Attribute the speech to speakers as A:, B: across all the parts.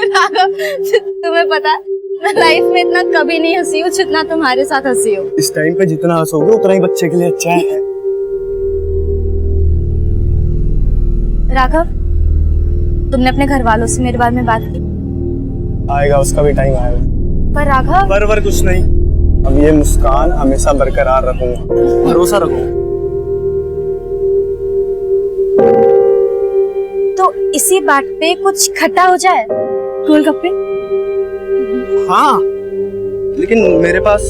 A: राघव, तुम्हें पता है मैं लाइफ में इतना कभी नहीं हंसी हूँ जितना तुम्हारे साथ हंसी हूँ।
B: इस टाइम पे जितना हंसोगे उतना ही बच्चे के लिए अच्छा है।
A: राघव, तुमने अपने घर वालों से मेरे बारे में बात की?
B: आएगा, उसका भी टाइम आएगा।
A: पर राघव,
B: पर कुछ नहीं, अब ये मुस्कान हमेशा बरकरार रखूंगा, भरोसा रखूंगा।
A: तो इसी बात पे कुछ खट्टा हो जाए, गोलगप्पे?
B: हाँ, लेकिन मेरे पास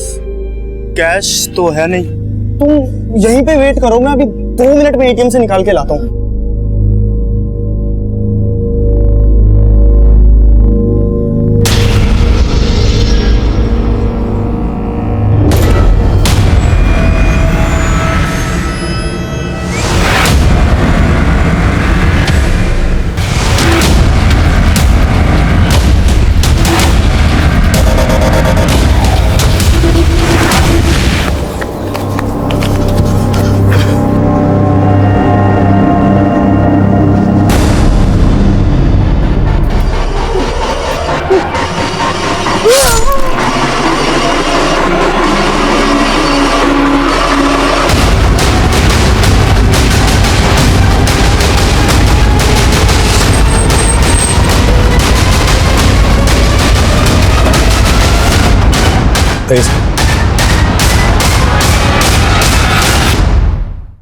B: कैश तो है नहीं। तुम यहीं पे वेट करो, मैं अभी 2 मिनट में एटीएम से निकाल के लाता हूँ।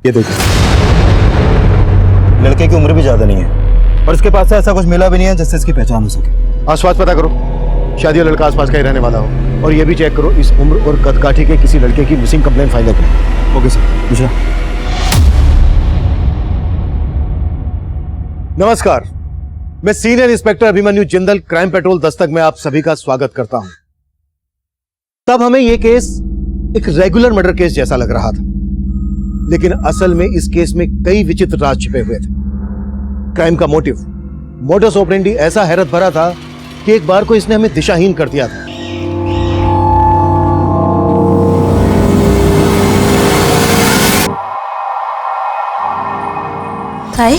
C: ये देखिए, लड़के की उम्र भी ज्यादा नहीं है और इसके पास से ऐसा कुछ मिला भी नहीं है जिससे इसकी पहचान हो सके।
D: आसपास पता करो, शायद ये लड़का आसपास का ही रहने वाला हो। और ये भी चेक करो इस उम्र और कदकाठी के किसी लड़के की मिसिंग कंप्लेंट फाइल करो।
C: Okay sir. दूसरा,
D: नमस्कार, मैं senior inspector Abhimanyu Jindal, crime petrol Dastak में आप सभी का स्वागत करता हूं। तब हमें यह केस एक रेगुलर मर्डर केस जैसा लग रहा था, लेकिन असल में इस केस में कई विचित्र राज छिपे हुए थे। क्राइम का मोटिव ऑपरेंडी ऐसा हैरत भरा था कि एक बार को इसने हमें दिशाहीन कर दिया था।
A: ताई,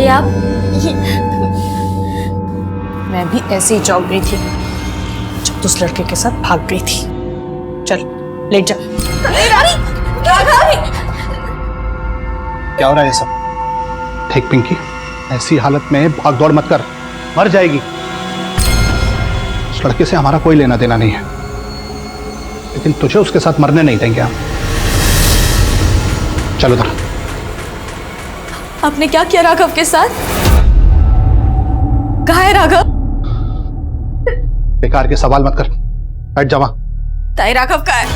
A: आप
E: मैं भी ऐसे ही चौंक गई थी जब उस लड़के के साथ भाग गई थी। चल लेट जा।
D: क्या हो रहा है ये सब? ठीक पिंकी, ऐसी हालत में भाग दौड़ मत कर, मर जाएगी। उस लड़के से हमारा कोई लेना देना नहीं है, लेकिन तुझे उसके साथ मरने नहीं देंगे हम। चलो उधर।
A: आपने क्या किया राघव के साथ? कहाँ है राघव?
D: बेकार के सवाल मत कर, बैठ जा वहां।
A: ताई, राघव का है?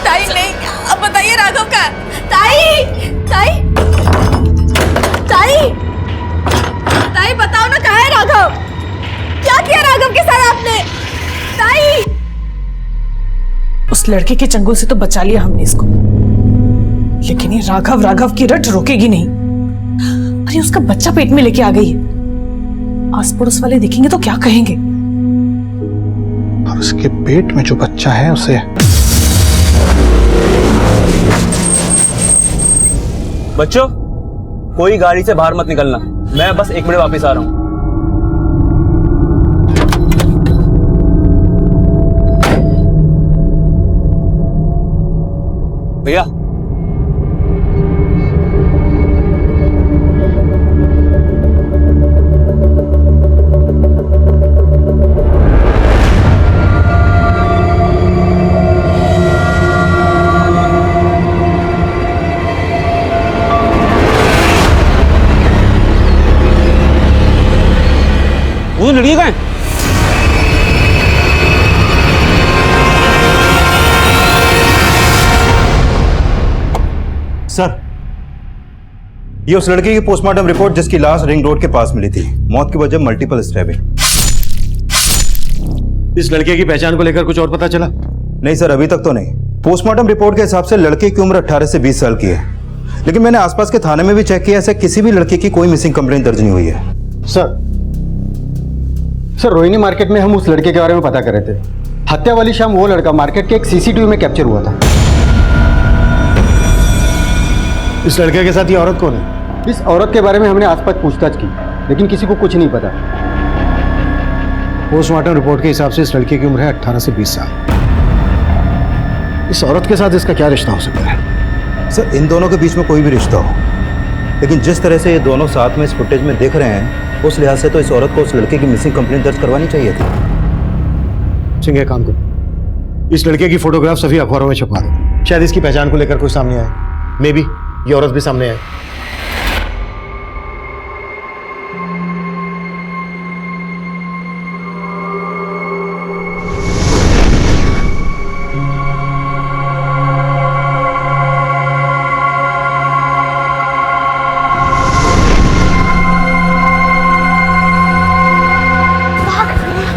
A: ताई नहीं, अब बताइए राघव का है? ताई, ताई, ताई, ताई बताओ ना, कहाँ है राघव? क्या किया राघव के साथ आपने? ताई,
E: उस लड़के के चंगुल से तो बचा लिया हमने इसको, लेकिन ये राघव की रट रोकेगी नहीं। अरे उसका बच्चा पेट में लेके आ गई है, आस पड़ोस वाले देखेंगे तो क्या कहेंगे?
D: और उसके पेट में जो बच्चा है उसे।
B: बच्चों, कोई गाड़ी से बाहर मत निकलना, मैं बस 1 मिनट वापस आ रहा हूं। भैया, वो लड़की कहाँ है?
C: सर, ये उस लड़की की पोस्टमार्टम रिपोर्ट जिसकी लाश रिंग रोड के पास मिली थी। मौत की वजह मल्टीपल स्टैबिंग।
D: इस लड़के की पहचान को लेकर कुछ और पता चला?
C: नहीं सर, अभी तक तो नहीं। पोस्टमार्टम रिपोर्ट के हिसाब से लड़के की उम्र 18 से 20 साल की है, लेकिन मैंने आसपास के थाने में भी चेक किया, ऐसे किसी भी लड़के की कोई मिसिंग कंप्लेंट दर्ज नहीं हुई है।
D: सर,
F: सर रोहिणी मार्केट में हम उस लड़के के बारे में पता कर रहे थे। हत्या वाली शाम वो लड़का मार्केट के एक सीसीटीवी में कैप्चर हुआ था।
D: इस लड़के के साथ ये औरत कौन है?
F: इस औरत के बारे में हमने आसपास पूछताछ की, लेकिन किसी को कुछ नहीं पता।
D: पोस्टमार्टम रिपोर्ट के हिसाब से इस लड़के की उम्र है 18 से 20 साल। इस औरत के साथ इसका क्या रिश्ता हो सकता है?
C: सर इन दोनों के बीच में कोई भी रिश्ता हो, लेकिन जिस तरह से ये दोनों साथ में इस फुटेज में देख रहे हैं, उस लिहाज से तो इस औरत को उस लड़के की मिसिंग कंप्लेंट दर्ज करवानी चाहिए थी।
D: सिंह एक काम करो, इस लड़के की फोटोग्राफ सभी अखबारों में छपवा दो, शायद इसकी पहचान को लेकर कोई सामने आए। मे बी ये औरत भी सामने आए।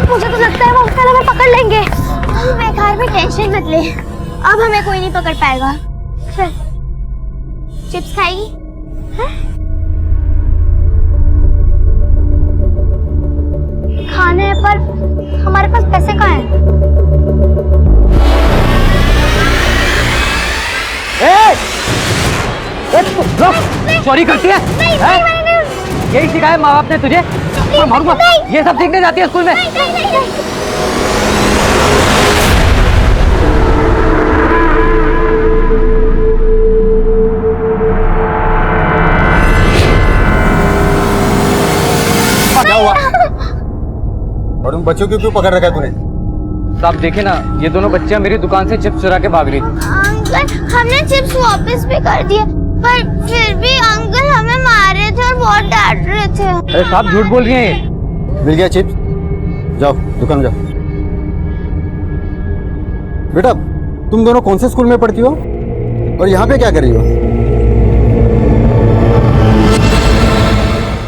G: मुझे तो लगता है वो उसका हमें पकड़ लेंगे। मैं घर में टेंशन मत ले, अब हमें कोई नहीं पकड़ पाएगा। चल, चिप्स खाएगी? हैं? खाने पर हमारे पास पैसे कहाँ हैं?
H: चोरी करती है? यही सिखाया माँ बाप ने तुझे? मैं मारूंगा। ये सब सीखने जाती है स्कूल में?
F: क्या हुआ? और उन बच्चों को क्यों पकड़ रखा है तूने?
H: साहब देखे ना, ये दोनों बच्चियां मेरी दुकान से चिप्स चुरा के भाग रही थी।
G: अंकल, हमने चिप्स वापस भी कर दिए, पर फिर भी अंकल हमें मार रहे थे और बहुत डांट रहे थे।
H: अरे साहब झूठ बोल रही हैं ये।
F: मिल गया चिप्स? जाओ दुकान में जाओ। बेटा तुम दोनों कौन से स्कूल में पढ़ती हो और यहाँ पे क्या कर रही हो?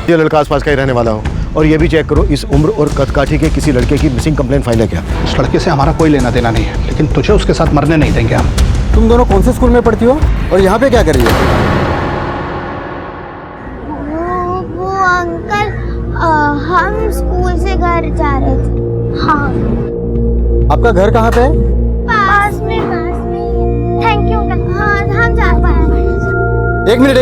D: ये लड़का आसपास का ही रहने वाला हो, और ये भी चेक करो इस उम्र और कदकाठी के किसी लड़के की मिसिंग कंप्लेंट फाइल है क्या?
I: उस लड़के से हमारा कोई लेना देना नहीं है, लेकिन तुझे उसके साथ मरने नहीं देंगे हम।
F: तुम दोनों कौन से स्कूल में पढ़ती हो और यहाँ पे क्या कर रही हो?
G: वो अंकल, हम स्कूल से घर जा रहे थे। हाँ।
F: आपका घर कहाँ पे है?
G: पास में। Thank you uncle. हाँ, हम जा पाए।
F: एक मिनट।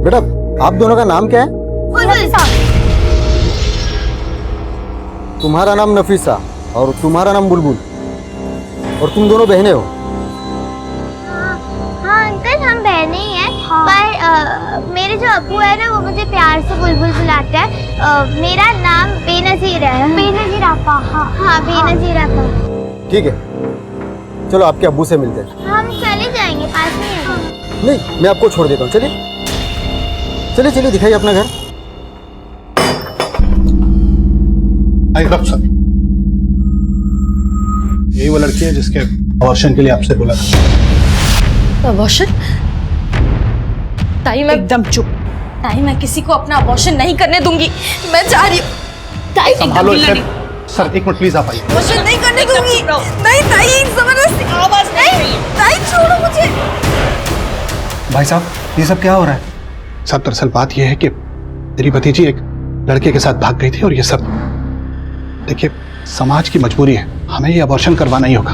F: बेटा आप दोनों का नाम क्या है? तुम्हारा नाम नफीसा और तुम्हारा नाम बुलबुल, और तुम दोनों बहनें हो?
G: हाँ अंकल, हम बहनें ही हैं। पर मेरे जो अब्बू है ना, वो मुझे प्यार से बुलबुल बुलाते हैं। मेरा नाम बेनजीर है। बेनजीर आपा? हाँ बेनजीर आपा।
F: ठीक है, चलो आपके अब्बू से मिलते हैं।
G: हम चले जाएंगे, पास में है।
F: नहीं, मैं आपको छोड़ देता हूँ। चलिए दिखाइए अपना घर।
I: सर, यही वो लड़की है जिसके अबॉर्शन के लिए आपसे बोला था।
A: अबॉर्शन? ताई मैं
E: एकदम चुप।
A: ताई मैं किसी को अपना अबॉर्शन नहीं करने दूंगी। मैं जा रही हूँ। ताई
I: संभालो इसे। सर एक मिनट प्लीज आप आइए।
A: अबॉर्शन नहीं करने दूंगी। नहीं ताई, जबरदस्ती आवाज नहीं। ताई छोड़ो मुझे।
I: भाई साहब ये सब क्या हो रहा है? साहब दरअसल बात यह है कि मेरी भतीजी एक लड़के के साथ भाग गई थी, और ये सब देखिए समाज की मजबूरी है, हमें ये अबॉर्शन करवाना ही होगा।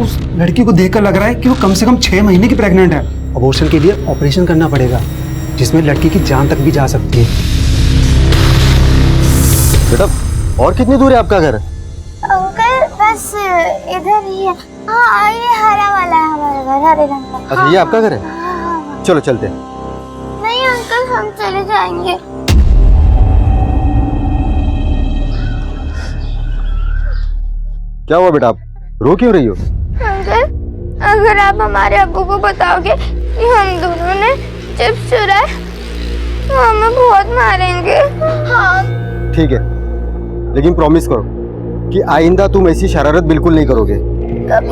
B: उस लड़की को देखकर लग रहा है कि वो कम से कम 6 महीने की प्रेग्नेंट है। अबॉर्शन के लिए ऑपरेशन करना पड़ेगा, जिसमें लड़की की जान तक भी जा सकती है।
F: बेटा और कितनी दूर है आपका घर?
G: अंकल बस इधर ही है। हाँ, ये हरा वाला है हमारा घर, हरे रंग का।
F: अच्छा ये आपका घर है?
G: हाँ।
F: चलो चलते हैं।
G: नहीं अंकल, हम चले जाएंगे।
F: क्या हुआ बेटा, आप रो क्यों रही हो?
G: अंकल, अगर आप हमारे अब्बू को बताओगे कि हम दोनों ने चिप्स चुराए, तो हमें बहुत मारेंगे। हाँ।
F: ठीक है, लेकिन प्रॉमिस करो कि आइंदा तुम ऐसी शरारत बिल्कुल नहीं करोगे।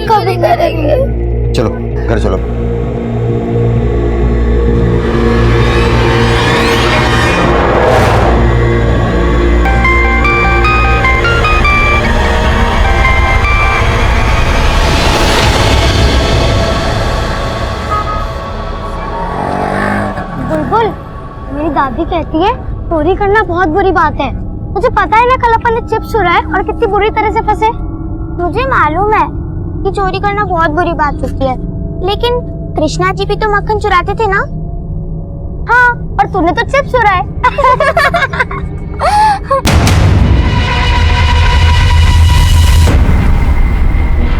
G: कभी करेंगे।
F: चलो घर चलो।
G: बुलबुल, मेरी दादी कहती है चोरी करना बहुत बुरी बात है। मुझे पता है ना, कल अपन ने चिप्स चुराए और कितनी बुरी तरह से फंसे। मुझे मालूम है कि चोरी करना बहुत बुरी बात होती है, लेकिन कृष्णा जी भी तो मक्खन चुराते थे ना। हाँ, और तूने तो चिप्स चुराए।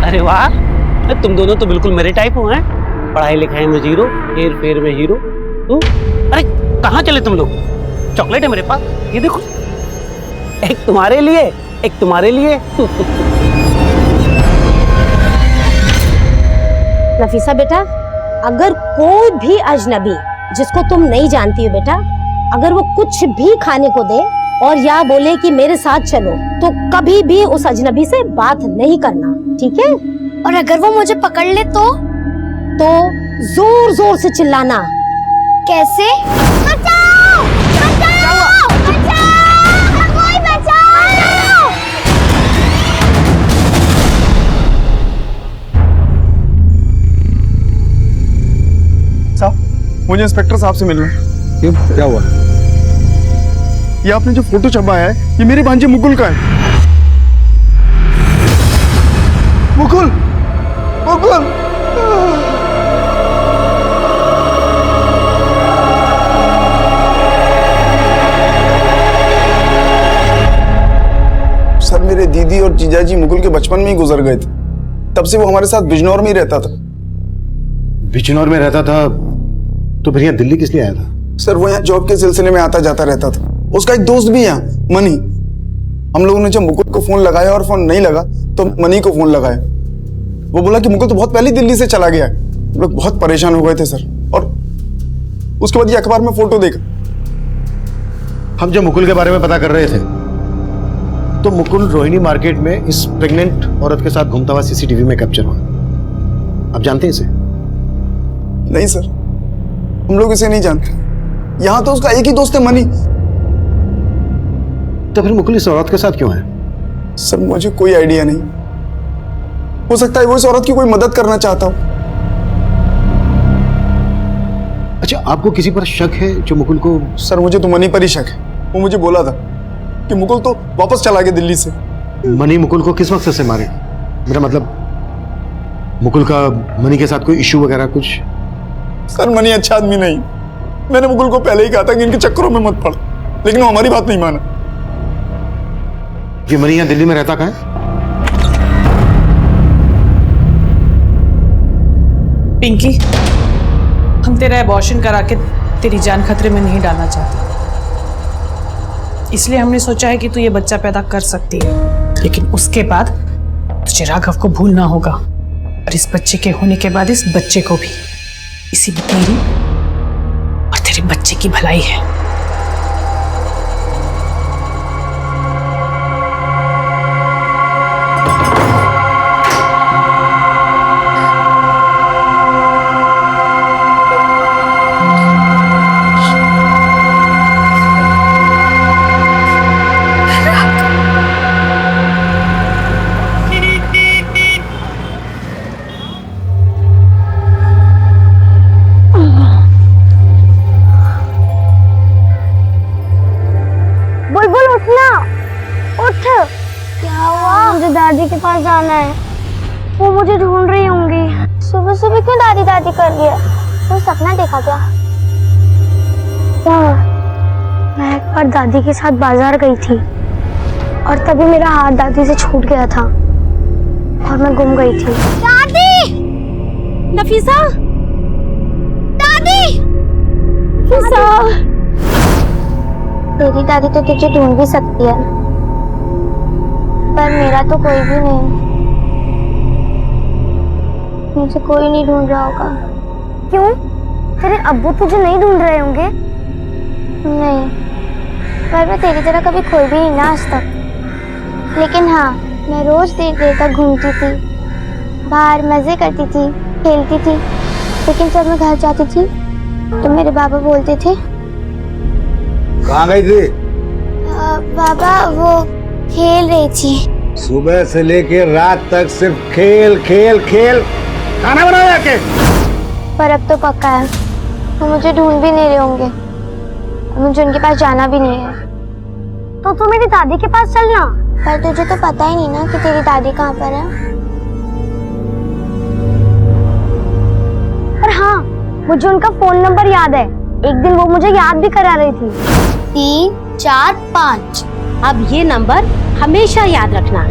H: अरे वाह, तुम दोनों तो बिल्कुल मेरे टाइप हो हैं। पढ़ाई लिखाई में जीरो, हेर फेर में हीरो। अरे कहाँ चले तुम लोग? चॉकलेट है मेरे पास, ये देखो। एक तुम्हारे लिए, एक तुम्हारे लिए।
J: नफीसा बेटा, अगर कोई भी अजनबी जिसको तुम नहीं जानती हो बेटा, अगर वो कुछ भी खाने को दे और या बोले कि मेरे साथ चलो, तो कभी भी उस अजनबी से बात नहीं करना, ठीक है?
G: और अगर वो मुझे पकड़ ले तो
J: जोर जोर से चिल्लाना।
G: कैसे? बचाओ! बचाओ! बचाओ! कोई बचाओ!
B: साहब, मुझे इंस्पेक्टर साहब से मिलना है।
I: क्यों, क्या हुआ?
B: ये आपने जो फोटो छपाया है, ये मेरे भांजे मुकुल का है। मुकुल, मुकुल। सर, मेरे दीदी और जीजाजी मुकुल के बचपन में ही गुजर गए थे। तब से वो हमारे साथ बिजनौर में ही रहता था।
D: बिजनौर में रहता था तो फिर यहाँ दिल्ली किस लिए आया था?
B: सर, वो यहाँ जॉब के सिलसिले में आता जाता रहता था। उसका एक दोस्त भी यहाँ, मनी। हम लोगों ने जब मुकुल को फोन लगाया और फोन नहीं लगा तो मनी को फोन लगाया। वो बोला कि मुकुल तो बहुत पहले दिल्ली से चला गया है। हम लोग बहुत परेशान हो गए थे सर। और उसके बाद ये अखबार में फोटो देखा।
D: हम जब मुकुल के बारे में पता कर रहे थे तो मुकुल रोहिणी मार्केट में इस प्रेग्नेंट औरत के साथ घूमता हुआ सीसीटीवी में कैप्चर हुआ। आप जानते हैं इसे?
B: नहीं सर, हम लोग इसे नहीं जानते। यहाँ तो उसका एक ही दोस्त है, मनी।
D: तो फिर मुकुल इस औरत के साथ क्यों है?
B: सर, मुझे कोई आइडिया नहीं। हो सकता है वो इस औरत की कोई मदद करना चाहता हो।
D: अच्छा, आपको किसी पर शक है जो मुकुल को?
B: सर, मुझे तो मनी पर ही शक है। वो मुझे बोला था कि मुकुल तो वापस चला गया दिल्ली से।
D: मनी मुकुल को किस मकसद से मारे? मेरा मतलब, मुकुल का मनी के साथ कोई इशू वगैरह कुछ?
B: सर, मनी अच्छा आदमी नहीं। मैंने मुकुल को पहले ही कहा था कि इनके चक्करों में मत पड़, लेकिन वो हमारी बात नहीं माना।
D: ये मनी यहाँ दिल्ली में रहता कहाँ है?
E: पिंकी, हम तेरा एबॉर्शन करा के तेरी जान खतरे में नहीं डालना चाहते, इसलिए हमने सोचा है कि तू ये बच्चा पैदा कर सकती है, लेकिन उसके बाद तुझे राघव को भूलना होगा, और इस बच्चे के होने के बाद इस बच्चे को भी। इसी में तेरी और तेरे बच्चे की भलाई है।
G: दादी के पास जाना है। वो मुझे ढूंढ रही होंगी। सुबह सुबह क्यों दादी दादी कर रही है? कोई सपना देखा क्या? मैं एक बार दादी के साथ बाजार गई थी और तभी मेरा हाथ दादी से छूट गया था और मैं गुम गई थी। दादी!
J: नफीसा!
G: दादी! नफीसा! तेरी दादी तो तुझे ढूंढ भी सकती है, पर मेरा तो कोई भी नहीं। मुझे कोई नहीं ढूंढ रहा होगा। क्यों? तेरे अब्बू तुझे नहीं ढूंढ रहे होंगे? नहीं, पर मैं तेरी तरह कभी खोई भी नहीं ना आज तक। लेकिन हाँ, मैं रोज देर देर तक घूमती थी, बाहर मजे करती थी, खेलती थी। लेकिन जब मैं घर जाती थी तो मेरे बाबा बोलते थे।
C: कहाँ गई थी?
G: बाबा, वो खेल रही थी।
C: सुबह से लेकर रात तक सिर्फ खेल खेल खेल। खाना बनाओ जाके।
G: पर अब तो पक्का है, वो मुझे ढूंढ भी नहीं रहे होंगे और मुझे उनके पास जाना भी नहीं है।
J: तो तू मेरी दादी के पास चलना।
G: पर तुझे तो पता ही नहीं ना कि तेरी दादी कहाँ पर है।
J: पर हाँ, मुझे उनका फोन नंबर याद है। एक दिन वो मुझे याद भी करा रही थी।
G: 3 4 5।
J: अब ये नंबर हमेशा याद रखना।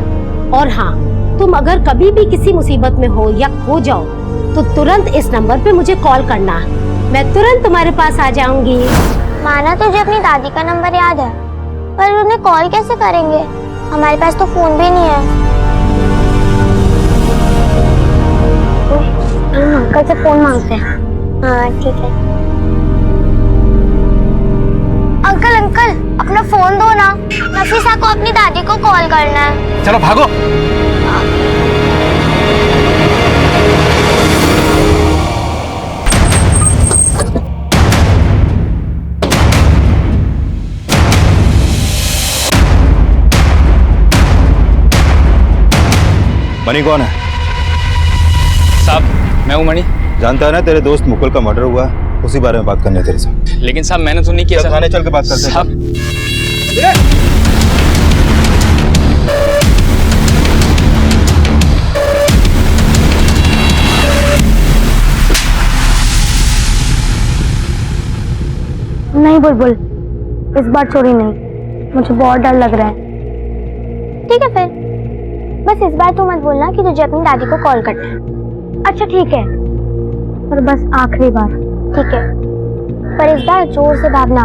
J: और हाँ, तुम अगर कभी भी किसी मुसीबत में हो या खो जाओ तो तुरंत इस नंबर पे मुझे कॉल करना। मैं तुरंत तुम्हारे पास आ जाऊंगी।
G: माना तुझे अपनी दादी का नंबर याद है, पर उन्हें कॉल कैसे करेंगे? हमारे पास तो फोन भी नहीं है।
J: हम अंकल से फोन मांगते हैं।
G: हाँ ठीक है। अंकल अंकल, अपना फोन दो ना, नफीसा को अपनी दादी को कॉल करना है।
I: चलो भागो।
C: मनी कौन है?
K: साहब मैं हूँ मणि।
C: जानता है ना तेरे दोस्त मुकुल का मर्डर हुआ, उसी बारे में बात करनी है तेरे साथ।
K: लेकिन साहब मैंने तो नहीं किया।
C: थाने चल के बात करते हैं।
K: साहब
J: नहीं बुलबुल, इस बार चोरी नहीं। मुझे बहुत डर लग रहा है।
G: ठीक है फिर, बस इस बार तू मत बोलना कि तुझे अपनी दादी को कॉल करना है।
J: अच्छा ठीक है, पर बस आखिरी बार।
G: ठीक है, पर इस बार जोर से भागना,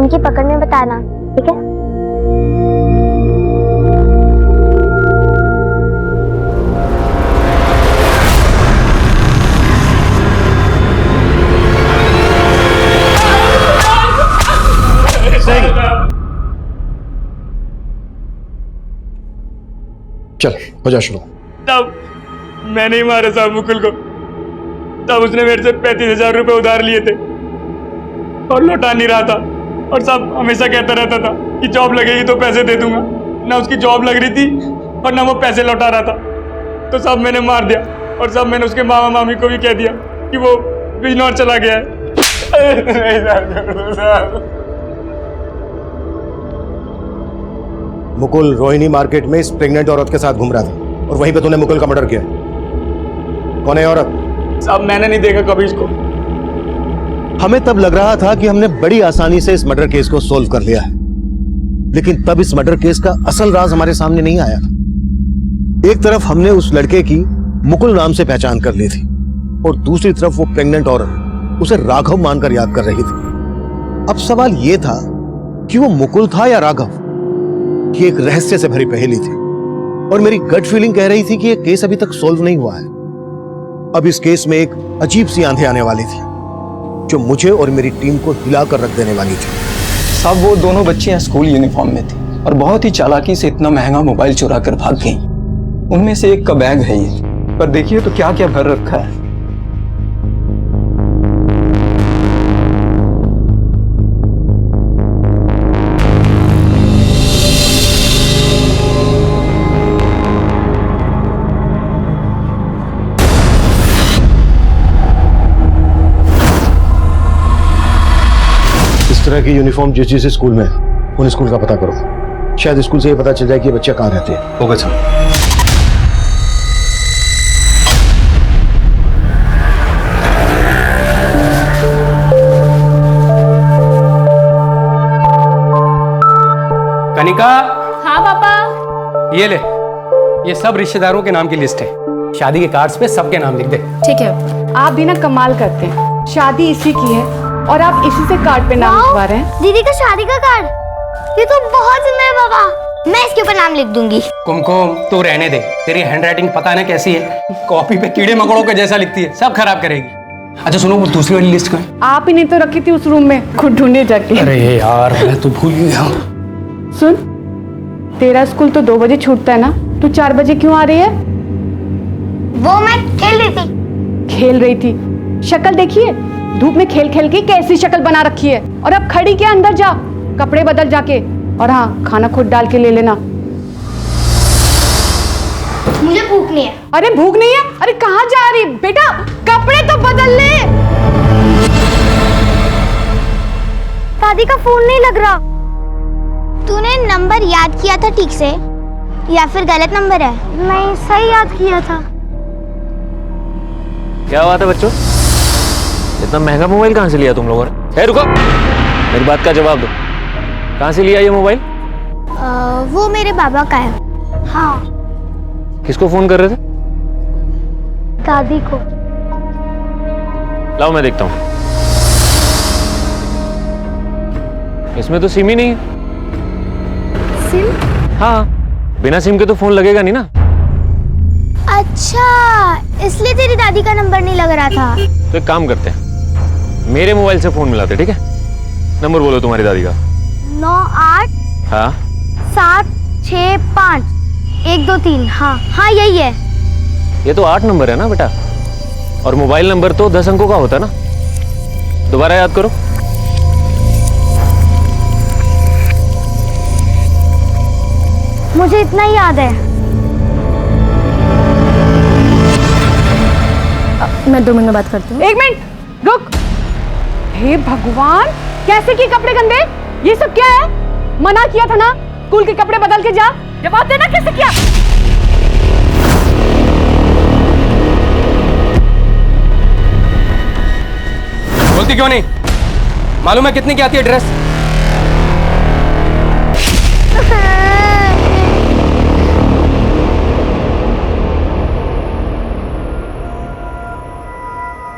G: उनकी पकड़ में बताना, ठीक है?
I: चल हो जा शुरू।
K: तब मैंने ही मारा साहब मुकुल को। तब उसने मेरे से 35,000 रुपए उधार लिए थे और लौटा नहीं रहा था। और साहब हमेशा कहता रहता था कि जॉब लगेगी तो पैसे दे दूंगा। ना उसकी जॉब लग रही थी और ना वो पैसे लौटा रहा था। तो साहब मैंने मार दिया। और साहब मैंने उसके मामा मामी को भी कह दिया कि वो बिजनौर चला गया है।
D: मुकुल रोहिणी मार्केट में इस प्रेग्नेंट औरत के साथ घूम रहा था और वहीं पे तूने मुकुल का मर्डर किया। कौन है औरत?
K: साहब मैंने नहीं देखा कभी इसको।
D: हमें तब लग रहा था कि हमने बड़ी आसानी से इस मर्डर केस को सोल्व कर लिया है, लेकिन तब इस मर्डर केस का असल राज हमारे सामने नहीं आया था। एक तरफ हमने उस लड़के की मुकुल नाम से पहचान कर ली थी और दूसरी तरफ वो प्रेग्नेंट औरत उसे राघव मानकर याद कर रही थी। अब सवाल यह था कि वो मुकुल था या राघव। ये एक रहस्य से भरी पहेली थी और मेरी गट फीलिंग कह रही थी कि यह केस अभी तक सोल्व नहीं हुआ है। अब इस केस में एक अजीब सी आंधी आने वाली थी जो मुझे और मेरी टीम को हिलाकर रख देने वाली थी।
L: साहब वो दोनों बच्चियां स्कूल यूनिफॉर्म में थी और बहुत ही चालाकी से इतना महंगा मोबाइल चुरा कर भाग गई। उनमें से एक का बैग है ये, पर देखिए तो क्या क्या भर रखा है।
D: इस तरह की यूनिफॉर्म जिस जिस स्कूल में है, उन स्कूल का पता करो। शायद स्कूल से ये पता चल जाए कि ये बच्चे कहाँ रहते हैं।
C: Okay sir.
M: कनिका।
A: हाँ पापा।
M: ये ले, ये सब रिश्तेदारों के नाम की लिस्ट है। शादी के कार्ड्स पे सबके नाम लिख दे।
A: ठीक है। आप भी ना कमाल करते हैं, शादी इसी की है और आप इसी से कार्ड पे नाम लिखवा रहे हैं।
G: दीदी का शादी का कार्ड, ये तो बहुत सुंदर है पापा। मैं इसके ऊपर नाम लिख दूंगी।
M: कुमकुम तू रहने दे, तेरी हैंडराइटिंग पता ना कैसी है, कॉपी पे कीड़े मकोड़ों के जैसा लिखती है, सब खराब करेगी। अच्छा सुनो, वो दूसरी वाली लिस्ट कहाँ है?
A: आप ही ने तो रखी थी उस रूम में, खुद ढूंढे जाके।
M: अरे यार मैं तो भूल गया।
A: सुन, तेरा स्कूल तो 2 बजे छूटता है ना, तू 4 बजे क्यों आ रही है?
G: वो मैं खेल रही थी।
A: खेल रही थी? शक्ल देखिए, धूप में खेल खेल के कैसी शक्ल बना रखी है। और अब खड़ी के अंदर जा, कपड़े बदल जाके, और हाँ खाना खुद डाल के ले लेना।
G: मुझे भूख नहीं है।
A: अरे भूख नहीं है? अरे कहाँ जा रही बेटा, कपड़े तो बदल ले।
G: दादी का फोन नहीं लग रहा। तूने नंबर याद किया था ठीक से या फिर गलत नंबर है? नहीं, सही याद किया था।
K: क्या बात है बच्चों, इतना महंगा मोबाइल कहाँ से लिया तुम लोगों ने? ए रुको, मेरी बात का जवाब दो, कहाँ से लिया ये मोबाइल?
G: वो मेरे बाबा का है। हाँ।
K: किसको फोन कर रहे थे?
G: दादी को।
K: लाओ मैं देखता हूँ। इसमें तो सिम ही नहीं है।
G: सिम?
K: हाँ, बिना सिम के तो फोन लगेगा नहीं ना।
G: अच्छा, इसलिए तेरी दादी का नंबर नहीं लग रहा था।
K: तो एक काम करते हैं, मेरे मोबाइल से फोन मिलाते, ठीक है? नंबर बोलो तुम्हारी दादी का।
G: 98
K: हाँ
G: 765 123। हाँ हाँ, यही है।
K: ये तो 8 नंबर है ना बेटा, और मोबाइल नंबर तो 10 अंकों का होता है ना। दोबारा याद करो।
G: मुझे इतना ही याद है।
J: मैं 2 मिनट में बात करती हूँ।
A: 1 मिनट रुक। हे भगवान, कैसे किए कपड़े गंदे? ये सब क्या है? मना किया था ना स्कूल के कपड़े बदल के जा। जवाब देना, कैसे किया?
M: बोलती क्यों नहीं? मालूम है कितनी की आती है ड्रेस?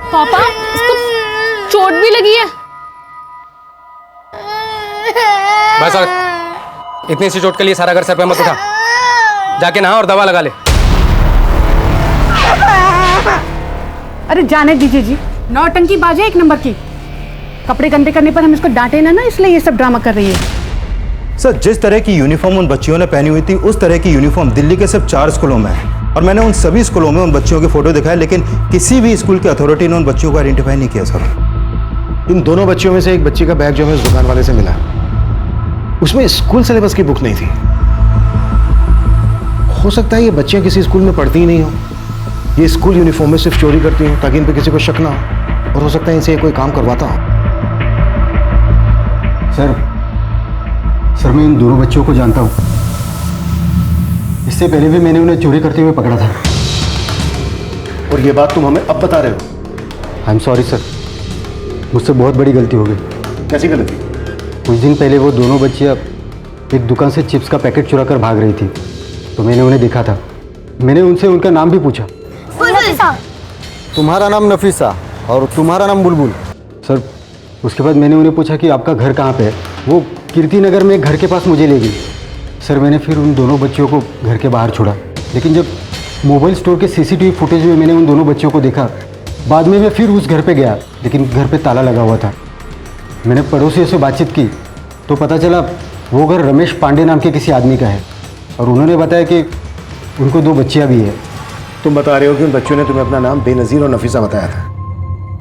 N: पापा, इसको चोट भी लगी है।
M: बस और इतनी सी चोट के लिए सारा घर सर पे मत उठा। जाके नहा और दवा लगा ले।
A: अरे जाने दीजिए जी, नौटंकी बाज है 1 नंबर की। कपड़े गंदे करने पर हम इसको डांटे ना, इसलिए ये सब ड्रामा कर रही है।
C: सर, जिस तरह की यूनिफॉर्म उन बच्चियों ने पहनी हुई थी, उस तरह की यूनिफॉर्म दिल्ली के सिर्फ 4 स्कूलों में है, और मैंने उन सभी स्कूलों में उन बच्चियों के फोटो दिखाए, लेकिन किसी भी स्कूल की अथॉरिटी ने उन बच्चियों को आइडेंटिफाई नहीं किया सर।
I: इन दोनों बच्चियों में से एक बच्ची का बैग जो हमें उस दुकान वाले से मिला, उसमें स्कूल सिलेबस की बुक नहीं थी। हो सकता है ये बच्चियां किसी स्कूल में पढ़ती ही नहीं हो, ये स्कूल यूनिफॉर्म में सिर्फ चोरी करती हो ताकि इन पे किसी को शक ना हो, और हो सकता है इनसे कोई काम करवाता हो।
F: सर, मैं इन दोनों बच्चों को जानता हूँ। इससे पहले भी मैंने उन्हें चोरी करते हुए पकड़ा था।
I: और ये बात तुम हमें अब बता रहे हो?
F: आई एम सॉरी सर, मुझसे बहुत बड़ी गलती हो गई।
I: कैसी गलती?
F: कुछ दिन पहले वो दोनों बच्चियाँ एक दुकान से चिप्स का पैकेट चुरा कर भाग रही थी, तो मैंने उन्हें देखा था। मैंने उनसे उनका नाम भी पूछा।
O: तुम्हारा नाम नफीसा और तुम्हारा नाम बुलबुल।
F: सर, उसके बाद मैंने उन्हें पूछा कि आपका घर कहाँ पे है। वो कीर्ति नगर में एक घर के पास मुझे ले गई। सर, मैंने फिर उन दोनों बच्चियों को घर के बाहर छोड़ा, लेकिन जब मोबाइल स्टोर के सीसीटीवी फुटेज में मैंने उन दोनों बच्चियों को देखा, बाद में मैं फिर उस घर पे गया, लेकिन घर पे ताला लगा हुआ था। मैंने पड़ोसियों से बातचीत की तो पता चला वो घर रमेश पांडे नाम के किसी आदमी का है, और उन्होंने बताया कि उनको 2 बच्चियाँ भी है।
I: तुम बता रहे हो कि उन बच्चों ने तुम्हें अपना नाम बेनज़ीर और नफीसा बताया था,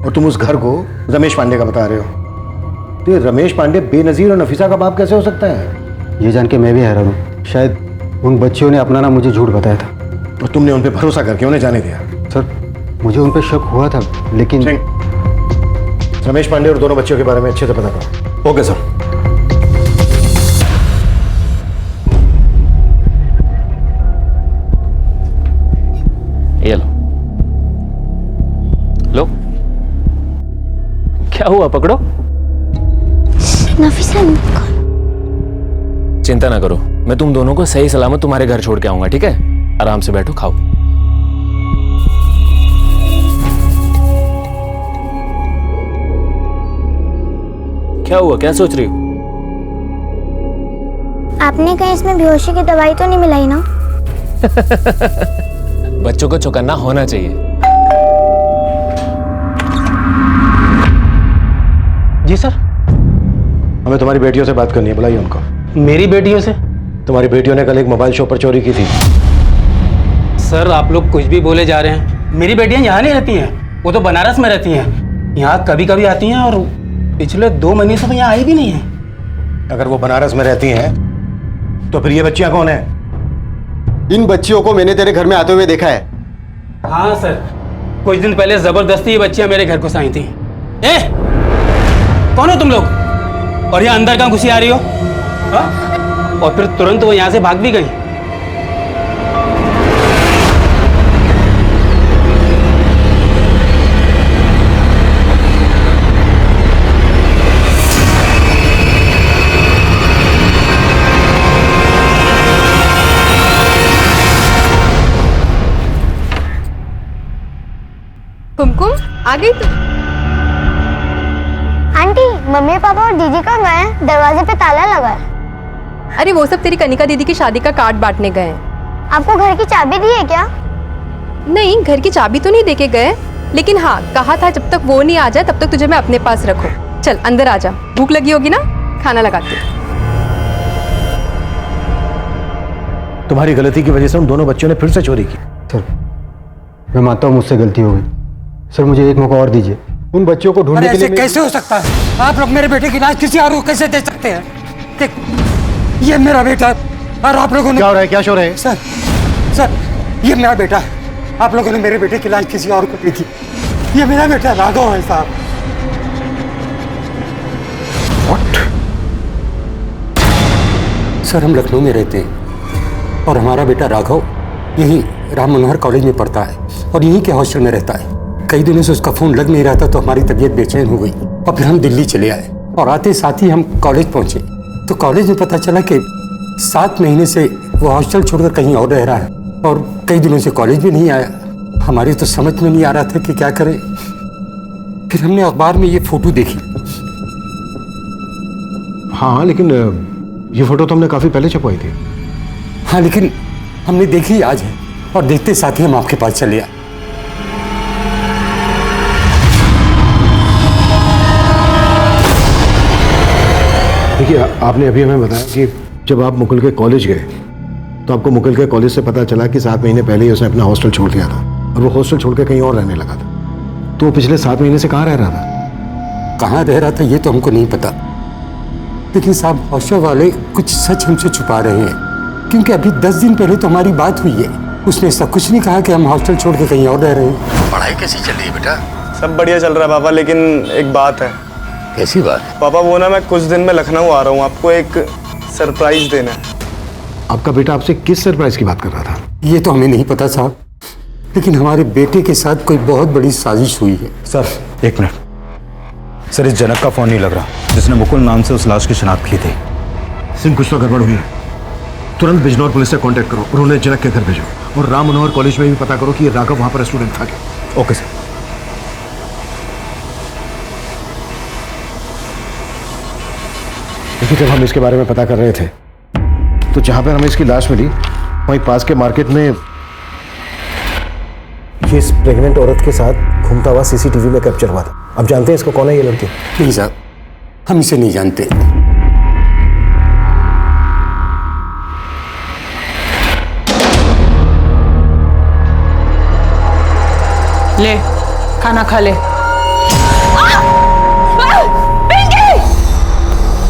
I: और तुम उस घर को रमेश पांडे का बता रहे हो। तो ये रमेश पांडे बेनज़ीर और नफीसा का बाप कैसे हो सकता है?
F: ये जान के मैं भी हैरान हूँ। शायद उन बच्चियों ने अपना नाम मुझे झूठ बताया था,
I: और तुमने उन पर भरोसा करके उन्हें जाने दिया।
F: सर, मुझे उन पर शक हुआ था, लेकिन
I: रमेश पांडे और दोनों बच्चियों के बारे में अच्छे से पता करो।
C: Okay sir.
K: ये लो लो। क्या हुआ? पकड़ो।
G: नफीसा।
K: चिंता ना करो, मैं तुम दोनों को सही सलामत तुम्हारे घर छोड़ के आऊंगा, ठीक है? आराम से बैठो, खाओ। क्या हुआ? क्या सोच रही हो?
G: आपने कहीं इसमें बेहोशी की दवाई तो नहीं मिलाई ना?
K: बच्चों को चौकन्ना होना चाहिए।
D: जी सर।
I: हमें तुम्हारी बेटियों से बात करनी है, बुलाइए उनको।
D: मेरी बेटियों से?
I: तुम्हारी बेटियों ने कल एक मोबाइल शॉप पर चोरी की थी।
M: सर, आप लोग कुछ भी बोले जा रहे हैं। मेरी बेटियां यहाँ नहीं रहती हैं, वो तो बनारस में रहती हैं। यहाँ कभी कभी आती हैं, और पिछले 2 महीने से तो यहाँ आई भी नहीं है।
I: अगर वो बनारस में रहती हैं तो फिर ये बच्चियां कौन है?
O: इन बच्चियों को मैंने तेरे घर में आते हुए देखा है।
M: हाँ सर, कुछ दिन पहले जबरदस्ती ये बच्चियां मेरे घर को आई थी। ए, कौन हो तुम लोग? और यहाँ अंदर कहाँ घुसी आ रही हो? हाँ? और फिर तुरंत वो यहाँ से भाग भी गई।
N: कुमकुम आ गई तू?
G: आंटी, मम्मी पापा और दीदी कहाँ गए हैं? दरवाजे पे ताला लगा है।
N: अरे वो सब तेरी कनिका दीदी की शादी का कार्ड बांटने गए हैं।
G: आपको घर की चाबी दी है क्या?
N: नहीं, घर की चाबी तो नहीं देके गए, लेकिन हाँ कहा था जब तक वो नहीं आ जाए तब तक तुझे मैं अपने पास रखूं। चल अंदर आ जा, भूख लगी होगी ना, खाना लगाती हूँ।
D: तुम्हारी गलती की वजह से उन दोनों बच्चों ने फिर से चोरी की।
F: सर मैं मानता हूँ मुझसे गलती हो गई। सर मुझे एक मौका और दीजिए। उन बच्चों को ढूंढने के लिए
P: कैसे हो सकता है? आप लोग मेरे बेटे की लाश किसी और को कैसे दे सकते हैं? देख, ये मेरा बेटा है और आप लोगों ने
D: क्या हो रहा है? क्या शोर है?
P: सर ये मेरा बेटा है। आप लोगों ने मेरे बेटे की लाश किसी और को दी थी। ये मेरा बेटा राघव है साहब।
Q: सर हम लखनऊ में रहते हैं और हमारा बेटा राघव यहीं राम मनोहर कॉलेज में पढ़ता है और यहीं के हॉस्टल में रहता है। कई दिनों से उसका फोन लग नहीं रहा था तो हमारी तबीयत बेचैन हो गई और फिर हम दिल्ली चले आए और आते साथ ही हम कॉलेज पहुंचे तो कॉलेज में पता चला कि 7 महीने से वो हॉस्टल छोड़कर कहीं और रह रहा है और कई दिनों से कॉलेज भी नहीं आया। हमारी तो समझ में नहीं आ रहा था कि क्या करें। फिर हमने अखबार में ये फोटो देखी।
D: हाँ लेकिन ये फोटो तो हमने काफी पहले छपवाई थी।
Q: हाँ लेकिन हमने देखी आज है और देखते साथ ही हम आपके पास चले आए।
D: देखिए आपने अभी हमें बताया कि जब आप मुकुल के कॉलेज गए तो आपको मुकुल के कॉलेज से पता चला कि 7 महीने पहले ही उसने अपना हॉस्टल छोड़ दिया था और वो हॉस्टल छोड़कर कहीं और रहने लगा था। तो वो पिछले 7 महीने से कहाँ रह रहा था?
Q: कहाँ रह रहा था ये तो हमको नहीं पता, लेकिन साहब हॉस्टल वाले कुछ सच हमसे छुपा रहे हैं क्योंकि अभी 10 दिन पहले तो हमारी बात हुई है। उसने ऐसा कुछ नहीं कहा कि हम हॉस्टल छोड़ के कहीं और रह रहे हैं।
B: पढ़ाई कैसी चल रही है बेटा? सब बढ़िया चल रहा है पापा, लेकिन एक बात है।
Q: कैसी बात?
B: पापा वो ना मैं कुछ दिन में लखनऊ आ रहा हूँ, आपको एक सरप्राइज देना है।
D: आपका बेटा आपसे किस सरप्राइज की बात कर रहा था?
Q: ये तो हमें नहीं पता साहब, लेकिन हमारे बेटे के साथ कोई बहुत बड़ी साजिश हुई है।
C: Sir 1 minute. सर इस जनक का फोन नहीं लग रहा जिसने मुकुल नाम से उस लाश की शिनाख्त की थी।
D: सिंह कुछ तो गड़बड़ हुई है। तुरंत बिजनौर पुलिस से कांटेक्ट करो और उन्हें जनक के घर भेजो और राम मनोहर कॉलेज में भी पता करो कि ये राघव वहां पर स्टूडेंट था क्या।
C: Okay sir.
D: देखिए जब हम इसके बारे में पता कर रहे थे तो जहां पर हमें इसकी लाश मिली वहीं पास के मार्केट में ये इस प्रेग्नेंट औरत के साथ घूमता हुआ सीसीटीवी में कैप्चर हुआ था। अब जानते हैं इसको कौन है ये लड़की?
Q: नहीं साहब हम इसे नहीं जानते।
E: ले खाना खा ले।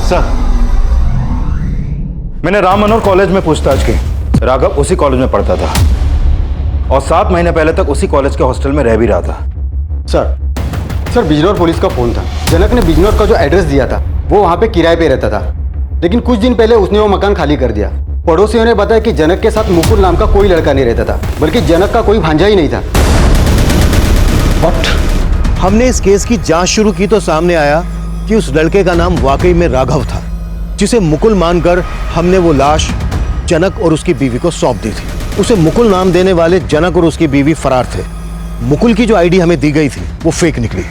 C: सर मैंने राम मनोहर कॉलेज में पूछताछ की। राघव उसी कॉलेज में पढ़ता था और 7 महीने पहले तक उसी कॉलेज के हॉस्टल में रह भी रहा था।
F: सर बिजनौर पुलिस का फोन था। जनक ने बिजनौर का जो एड्रेस दिया था वो वहाँ पे किराए पे रहता था, लेकिन कुछ दिन पहले उसने वो मकान खाली कर दिया। पड़ोसियों ने बताया कि जनक के साथ मुकुल नाम का कोई लड़का नहीं रहता था, बल्कि जनक का कोई भांजा ही नहीं था।
D: हमने इस केस की जांच शुरू की तो सामने आया कि उस लड़के का नाम वाकई में राघव था, जिसे मुकुल मानकर हमने वो लाश जनक और उसकी बीवी को सौंप दी थी। उसे मुकुल नाम देने वाले जनक और उसकी बीवी फरार थे। मुकुल की जो आईडी हमें दी गई थी वो फेक निकली।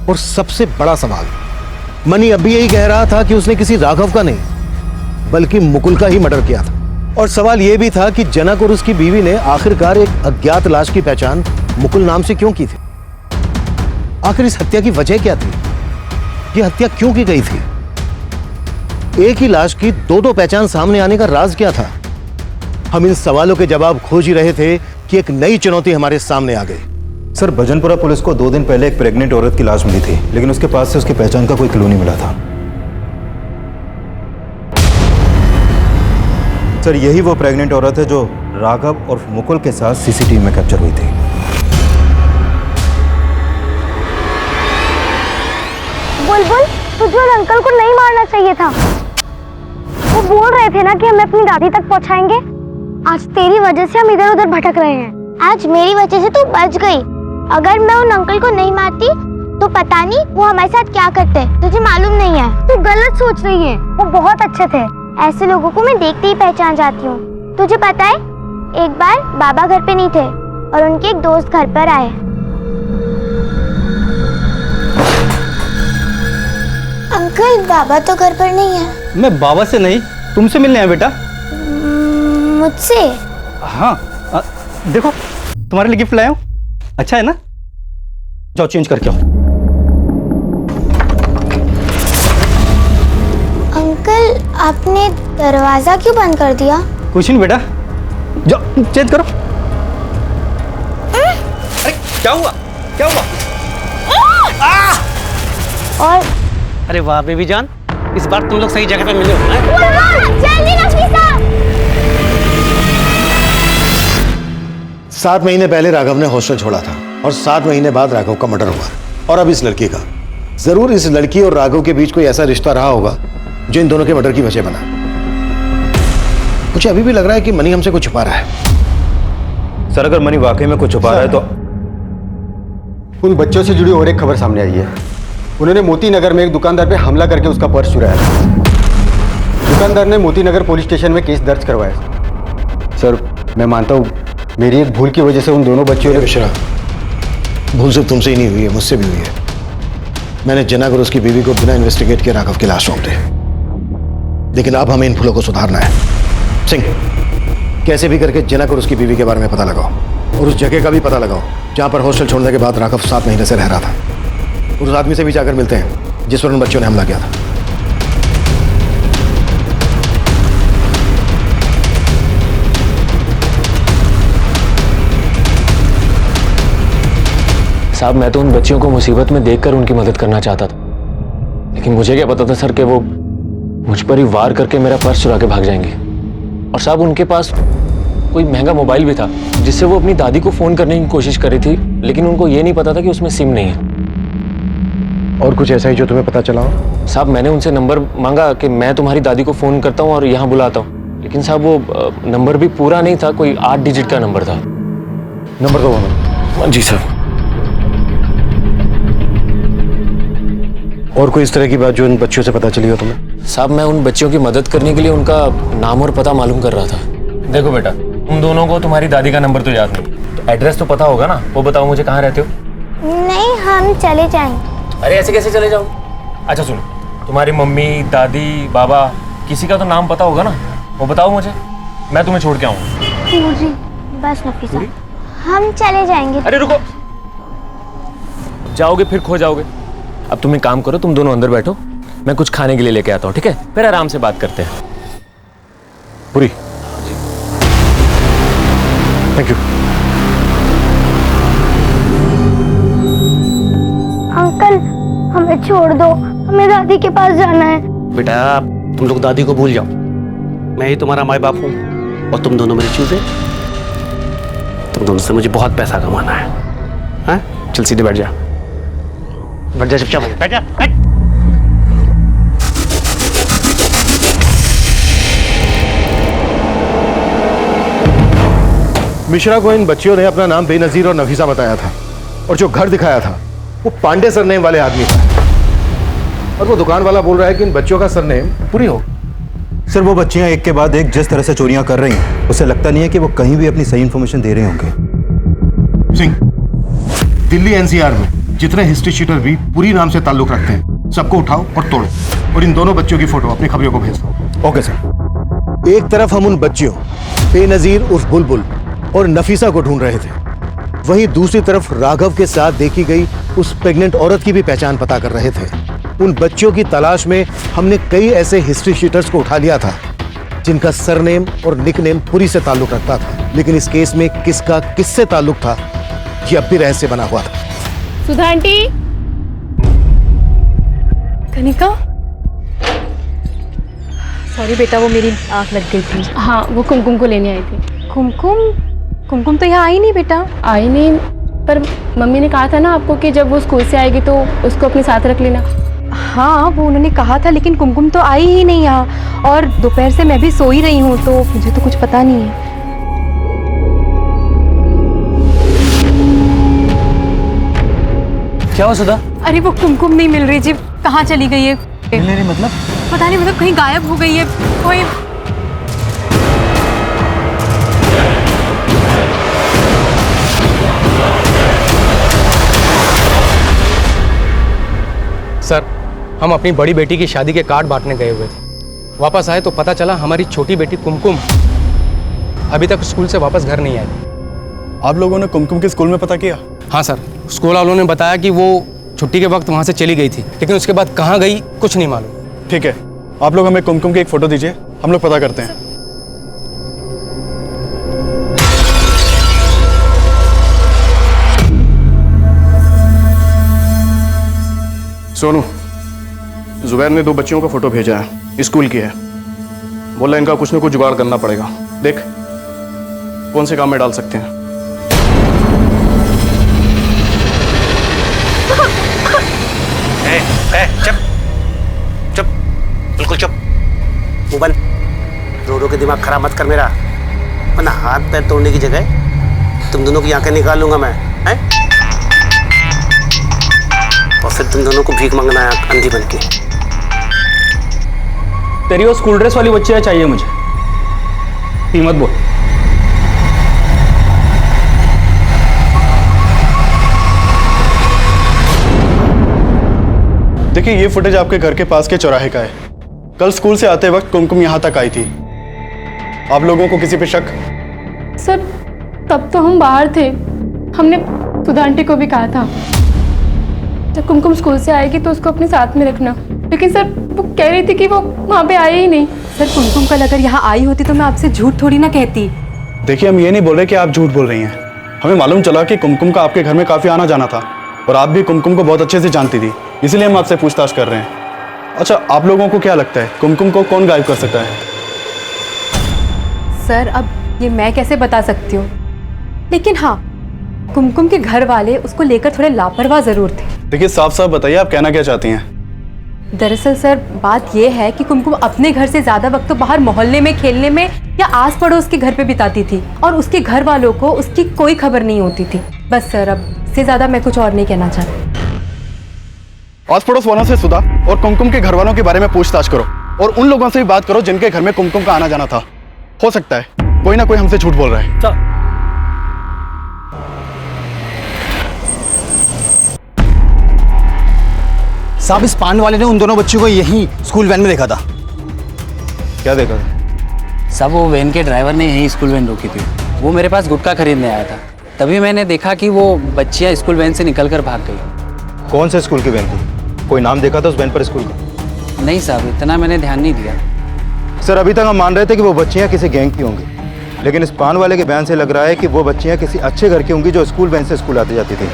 D: और सबसे बड़ा सवाल, मनी अब भी यही कह रहा था कि उसने किसी राघव का नहीं बल्कि मुकुल का ही मर्डर किया था। और सवाल यह भी था कि जनक और उसकी बीवी ने आखिरकार एक अज्ञात लाश की पहचान मुकुल नाम से क्यों की थी? आखिर इस हत्या की वजह क्या थी? यह हत्या क्यों की गई थी? एक ही लाश की 2 पहचान सामने आने का राज क्या था? हम इन सवालों के जवाब खोज ही रहे थे कि एक नई चुनौती हमारे सामने आ गई।
C: सर भजनपुरा पुलिस को 2 दिन पहले एक प्रेग्नेंट औरत की लाश मिली थी, लेकिन उसके पास से उसकी पहचान का कोई क्लू नहीं मिला था। सर यही वो प्रेग्नेंट औरत है जो राघव और मुकुल के साथ सीसीटीवी में कैप्चर हुई थी।
G: बुलबुल तू मुझे उन अंकल को नहीं मारना चाहिए था। वो बोल रहे थे ना कि हमें अपनी दादी तक पहुंचाएंगे। आज तेरी वजह से हम इधर उधर भटक रहे हैं। आज मेरी वजह से तू बच गई। अगर मैं उन अंकल को नहीं मारती तो पता नहीं वो हमारे साथ क्या करते, तुझे मालूम नहीं है। तू गलत सोच रही है। वो बहुत अच्छे थे। ऐसे लोगों को मैं देखते ही पहचान जाती हूँ। तुझे पता है, एक बार बाबा घर पे नहीं थे और उनके एक दोस्त घर पर आए। अंकल, बाबा तो घर पर नहीं है।
M: मैं बाबा से नहीं, तुमसे मिलने आया बेटा।
G: मुझसे?
M: हाँ, देखो तुम्हारे लिए गिफ्ट लाया हूँ। अच्छा है ना? जाओ चेंज करके आओ।
G: अंकल, आपने दरवाजा क्यों बंद कर दिया?
M: कुछ नहीं बेटा, जाओ चेंज करो। अरे क्या हुआ? क्या हुआ?
G: और
H: अरे वाह बेबी जान, इस बार तुम लोग सही जगह पे मिले हो।
G: जल्दी नफीसा।
D: 7 महीने पहले राघव ने हॉस्टल छोड़ा था और 7 महीने बाद राघव का मर्डर हुआ। और अब इस लड़की का, जरूर इस लड़की और राघव के बीच कोई ऐसा रिश्ता रहा होगा जो इन दोनों के मर्डर की वजह बना। मुझे अभी भी लग रहा है कि मनी हमसे कुछ छुपा रहा है।
C: सर, अगर मनी वाकई में कुछ छुपा रहा है तो
F: उन बच्चों से जुड़ी और एक खबर सामने आई है। उन्होंने मोती नगर में एक दुकानदार पे हमला करके उसका पर्स चुराया। दुकानदार ने मोती नगर पुलिस स्टेशन में केस दर्ज करवाया। सर, मैं मानता हूँ मेरी एक भूल की वजह से उन दोनों बच्चों ने।
D: मिश्रा, भूल सिर्फ तुमसे ही नहीं हुई है, मुझसे भी हुई है। मैंने जनागर उसकी बीवी को बिना इन्वेस्टिगेट किए राघव की लाश सौंप दी। लेकिन अब हमें इन भूलों को सुधारना है। सिंह, कैसे भी करके जनागर उसकी बीवी के बारे में पता लगाओ और उस जगह का भी पता लगाओ जहां पर हॉस्टल छोड़ने के बाद राघव 7 महीने से रह रहा था। उस आदमी से भी जाकर मिलते हैं जिस पर उन बच्चों ने हमला किया था।
R: साहब, मैं तो उन बच्चियों को मुसीबत में देखकर उनकी मदद करना चाहता था, लेकिन मुझे क्या पता था सर कि वो मुझ पर ही वार करके मेरा पर्स चुरा के भाग जाएंगे। और साहब, उनके पास कोई महंगा मोबाइल भी था जिससे वो अपनी दादी को फोन करने की कोशिश कर रही थी, लेकिन उनको ये नहीं पता था कि उसमें सिम नहीं है।
D: और कुछ ऐसा ही जो तुम्हें पता चला हो?
R: साहब, मैंने उनसे नंबर मांगा कि मैं तुम्हारी दादी को फोन करता हूँ और यहाँ बुलाता हूँ, लेकिन साहब वो नंबर भी पूरा नहीं था, कोई 8 डिजिट का नंबर था।
D: नंबर दो हमें।
R: जी सर।
D: और कोई इस तरह की बात जो इन बच्चों से पता चली हो तुम्हें?
R: साहब, मैं उन बच्चियों की मदद करने के लिए उनका नाम और पता मालूम कर रहा था। देखो बेटा, तुम दोनों को तुम्हारी दादी का नंबर तो याद नहीं, तो एड्रेस तो पता होगा ना? वो बताओ मुझे, कहाँ रहते हो?
G: नहीं, हम चले जाएंगे।
R: अरे ऐसे कैसे चले जाओ? अच्छा सुनो, तुम्हारी मम्मी, दादी, बाबा, किसी का तो नाम पता होगा ना? वो बताओ मुझे, मैं तुम्हें छोड़ के आऊँ।
G: बस नफीसा, हम चले जाएंगे।
R: अरे रुको, जाओगे फिर खो जाओगे। अब तुम एक काम करो, तुम दोनों अंदर बैठो, मैं कुछ खाने के लिए लेके आता हूँ, ठीक है? फिर आराम से बात करते हैं।
D: पूरी, थैंक यू।
G: अंकल, हमें छोड़ दो, हमें दादी के पास जाना है।
H: बेटा, तुम लोग दादी को भूल जाओ। मैं ही तुम्हारा माँ बाप हूँ और तुम दोनों मेरी चीजें। तुम दोनों से मुझे बहुत पैसा कमाना है। हाँ? चल सीधे बैठ जा, बैठ जा, चुपचाप बैठ जा, बैठ।
D: मिश्रा को इन बच्चियों ने अपना नाम बेनजीर और नफीसा बताया था और जो घर दिखाया था वो पांडे सरनेम वाले आदमी था। और वो दुकान वाला बोल रहा है कि इन बच्चियों का सरनेम पूरी हो।
C: सर, वो बच्चियां एक के बाद एक जिस तरह से चोरियां कर रही हैं, उसे लगता नहीं है कि वो कहीं भी अपनी सही इंफॉर्मेशन दे रहे होंगे।
D: सिंह, दिल्ली एनसीआर में जितने हिस्ट्री शीटर भी पूरी नाम से ताल्लुक रखते हैं, सबको उठाओ और तोड़ो और इन दोनों बच्चों की फोटो अपनी खबरों को भेज दो। Okay sir. एक तरफ हम उन बच्चियों बेनजीर उर्फ बुलबुल और नफीसा को ढूंढ रहे थे, वहीं दूसरी तरफ राघव के साथ देखी गई उस प्रेग्नेंट औरत की भी पहचान पता कर रहे थे। उन बच्चों की तलाश में हमने कई ऐसे हिस्ट्री शीटर्स को उठा लिया था जिनका सरनेम और निकनेम पुरी से ताल्लुक रखता था, लेकिन इस केस में किसका किससे ताल्लुक था ये अब भी रहस्य बना हुआ था।
A: सुधा आंटी, कनिका,
N: सॉरी बेटा, वो मेरी आँख लग गई थी।
A: हाँ, वो कुमकुम को लेने आई थी।
N: कुमकुम तो यहाँ आई नहीं बेटा।
A: आई नहीं, पर मम्मी ने कहा था ना आपको कि जब वो स्कूल से आएगी तो उसको अपने साथ रख लेना।
N: हाँ वो उन्होंने कहा था, लेकिन कुमकुम तो आई ही नहीं यहाँ, और दोपहर से मैं भी सो ही रही हूँ, तो मुझे तो कुछ पता नहीं है।
M: क्या हुआ सुधा?
N: अरे वो कुमकुम नहीं मिल रही जी, कहाँ चली गई है?
M: मिल नहीं रही मतलब?
N: पता नहीं, मतलब कहीं गायब हो गई है कोई।
M: सर, हम अपनी बड़ी बेटी की शादी के कार्ड बांटने गए हुए थे। वापस आए तो पता चला हमारी छोटी बेटी कुमकुम अभी तक स्कूल से वापस घर नहीं आई।
B: आप लोगों ने कुमकुम के स्कूल में पता किया?
M: हाँ सर, स्कूल वालों ने बताया कि वो छुट्टी के वक्त वहाँ से चली गई थी, लेकिन उसके बाद कहाँ गई कुछ नहीं मालूम।
B: ठीक है, आप लोग हमें कुमकुम की एक फ़ोटो दीजिए, हम लोग पता करते हैं।
S: सोनू, जुबैर ने 2 बच्चियों का फोटो भेजा है, स्कूल की है। बोला इनका कुछ न कुछ जुगाड़ करना पड़ेगा। देख कौन से काम में डाल सकते हैं।
H: चुप चुप, बिल्कुल चुप, मुंह बंद। रो रो के दिमाग खराब मत कर मेरा, वरना हाथ पैर तोड़ने की जगह तुम दोनों की आंखें निकाल लूंगा मैं, हैं? और फिर तुम दोनों को भीख मांगना है अंधी बन के।
M: तेरी वो स्कूल ड्रेस वाली बच्चियाँ चाहिए मुझे, कीमत बोल।
B: देखिए ये फुटेज आपके घर के पास के चौराहे का है। कल स्कूल से आते वक्त कुमकुम यहाँ तक आई थी। आप लोगों को किसी पे शक?
A: सर तब तो हम बाहर थे, हमने सुधा आंटी को भी कहा था जब कुमकुम स्कूल से आएगी तो उसको अपने साथ में रखना, लेकिन सर वो कह रही थी कि वो वहाँ पे आई ही नहीं।
N: सर कुमकुम कल अगर यहाँ आई होती तो मैं आपसे झूठ थोड़ी ना कहती।
B: देखिए हम ये नहीं बोल रहे कि आप झूठ बोल रही हैं, हमें मालूम चला कि कुमकुम का आपके घर में काफ़ी आना जाना था और आप भी कुमकुम को बहुत अच्छे से जानती थी, इसलिए हम आपसे पूछताछ कर रहे हैं। अच्छा, आप लोगों को क्या लगता है कुमकुम को कौन गायब कर सकता है?
N: सर अब ये मैं कैसे बता सकती हूँ, लेकिन हाँ कुमकुम के घर वाले उसको लेकर थोड़े लापरवाह जरूर थे।
B: देखिए साफ साफ बताइए आप कहना क्या चाहती हैं?
N: दरअसल सर बात यह है कि कुमकुम अपने घर से ज्यादा वक्त तो बाहर मोहल्ले में खेलने में या आस पड़ोस के घर पे बिताती थी, और उसके घर वालों को उसकी कोई खबर नहीं होती थी। बस सर अब इससे ज्यादा मैं कुछ और नहीं कहना चाहती।
B: आस पड़ोस वालों से सुधा और कुमकुम के घर वालों के बारे में पूछताछ करो, और उन लोगों से भी बात करो जिनके घर में कुमकुम का आना जाना था। हो सकता है कोई ना कोई हमसे झूठ बोल रहा है।
D: साहब इस पान वाले ने उन दोनों बच्चों को यहीं स्कूल वैन में देखा था।
C: क्या देखा था?
H: सब वो वैन के ड्राइवर ने यहीं स्कूल वैन रोकी थी। वो मेरे पास गुटखा खरीदने आया था, तभी मैंने देखा कि वो बच्चियां स्कूल वैन से निकलकर भाग गई।
C: कौन से स्कूल की वैन थी? कोई नाम देखा था उस वैन पर स्कूल का?
H: नहीं साहब, इतना मैंने ध्यान नहीं दिया।
C: सर अभी तक हम मान रहे थे कि वो बच्चियां किसी गैंग की होंगी, लेकिन इस पान वाले के बयान से लग रहा है कि वो बच्चियां किसी अच्छे घर की होंगी जो स्कूल वैन से स्कूल आती जाती थी,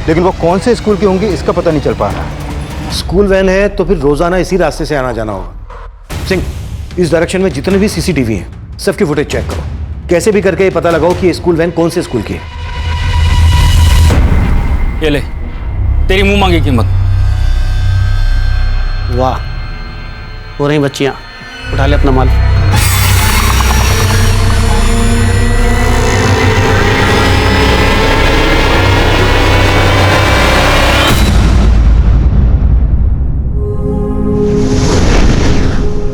C: लेकिन वो कौन से स्कूल की होंगी इसका पता नहीं चल पा रहा।
D: स्कूल वैन है तो फिर रोजाना इसी रास्ते से आना जाना होगा। सिंह, इस डायरेक्शन में जितने भी सीसीटीवी हैं सबकी फुटेज चेक करो, कैसे भी करके ये पता लगाओ कि ये स्कूल वैन कौन से स्कूल की है।
M: ये ले तेरी मुंह मांगी कीमत।
H: वाह, हो रही बच्चियां, उठा ले अपना माल।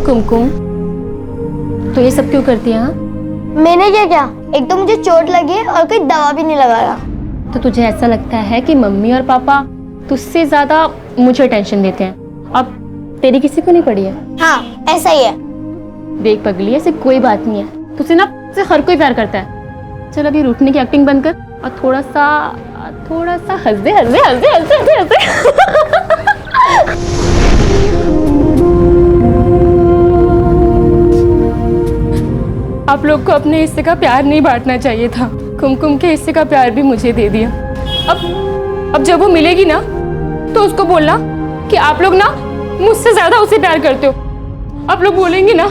G: कुमकुम तो ये सब क्यों करती है? हाँ मैंने क्या किया? एक तो मुझे चोट लगी है और कोई दवा भी नहीं लगा रहा। तो तुझे ऐसा लगता है कि मम्मी और पापा तुझसे ज्यादा मुझे टेंशन देते हैं, अब तेरी किसी को नहीं पड़ी है? हाँ ऐसा ही है। देख पगली, ऐसे कोई बात नहीं है, तुझसे ना तुझसे हर कोई प्यार करता है। चल अभी रूठने की एक्टिंग बंद कर और थोड़ा सा हंस दे, हंस दे, हंस दे, हंस दे, हंस दे, हंस दे। आप लोग को अपने हिस्से का प्यार नहीं बांटना चाहिए था, कुमकुम के हिस्से का प्यार भी मुझे दे दिया। अब जब वो मिलेगी ना तो उसको बोलना कि आप लोग ना मुझसे ज्यादा उसे प्यार करते हो। आप लोग बोलेंगे ना?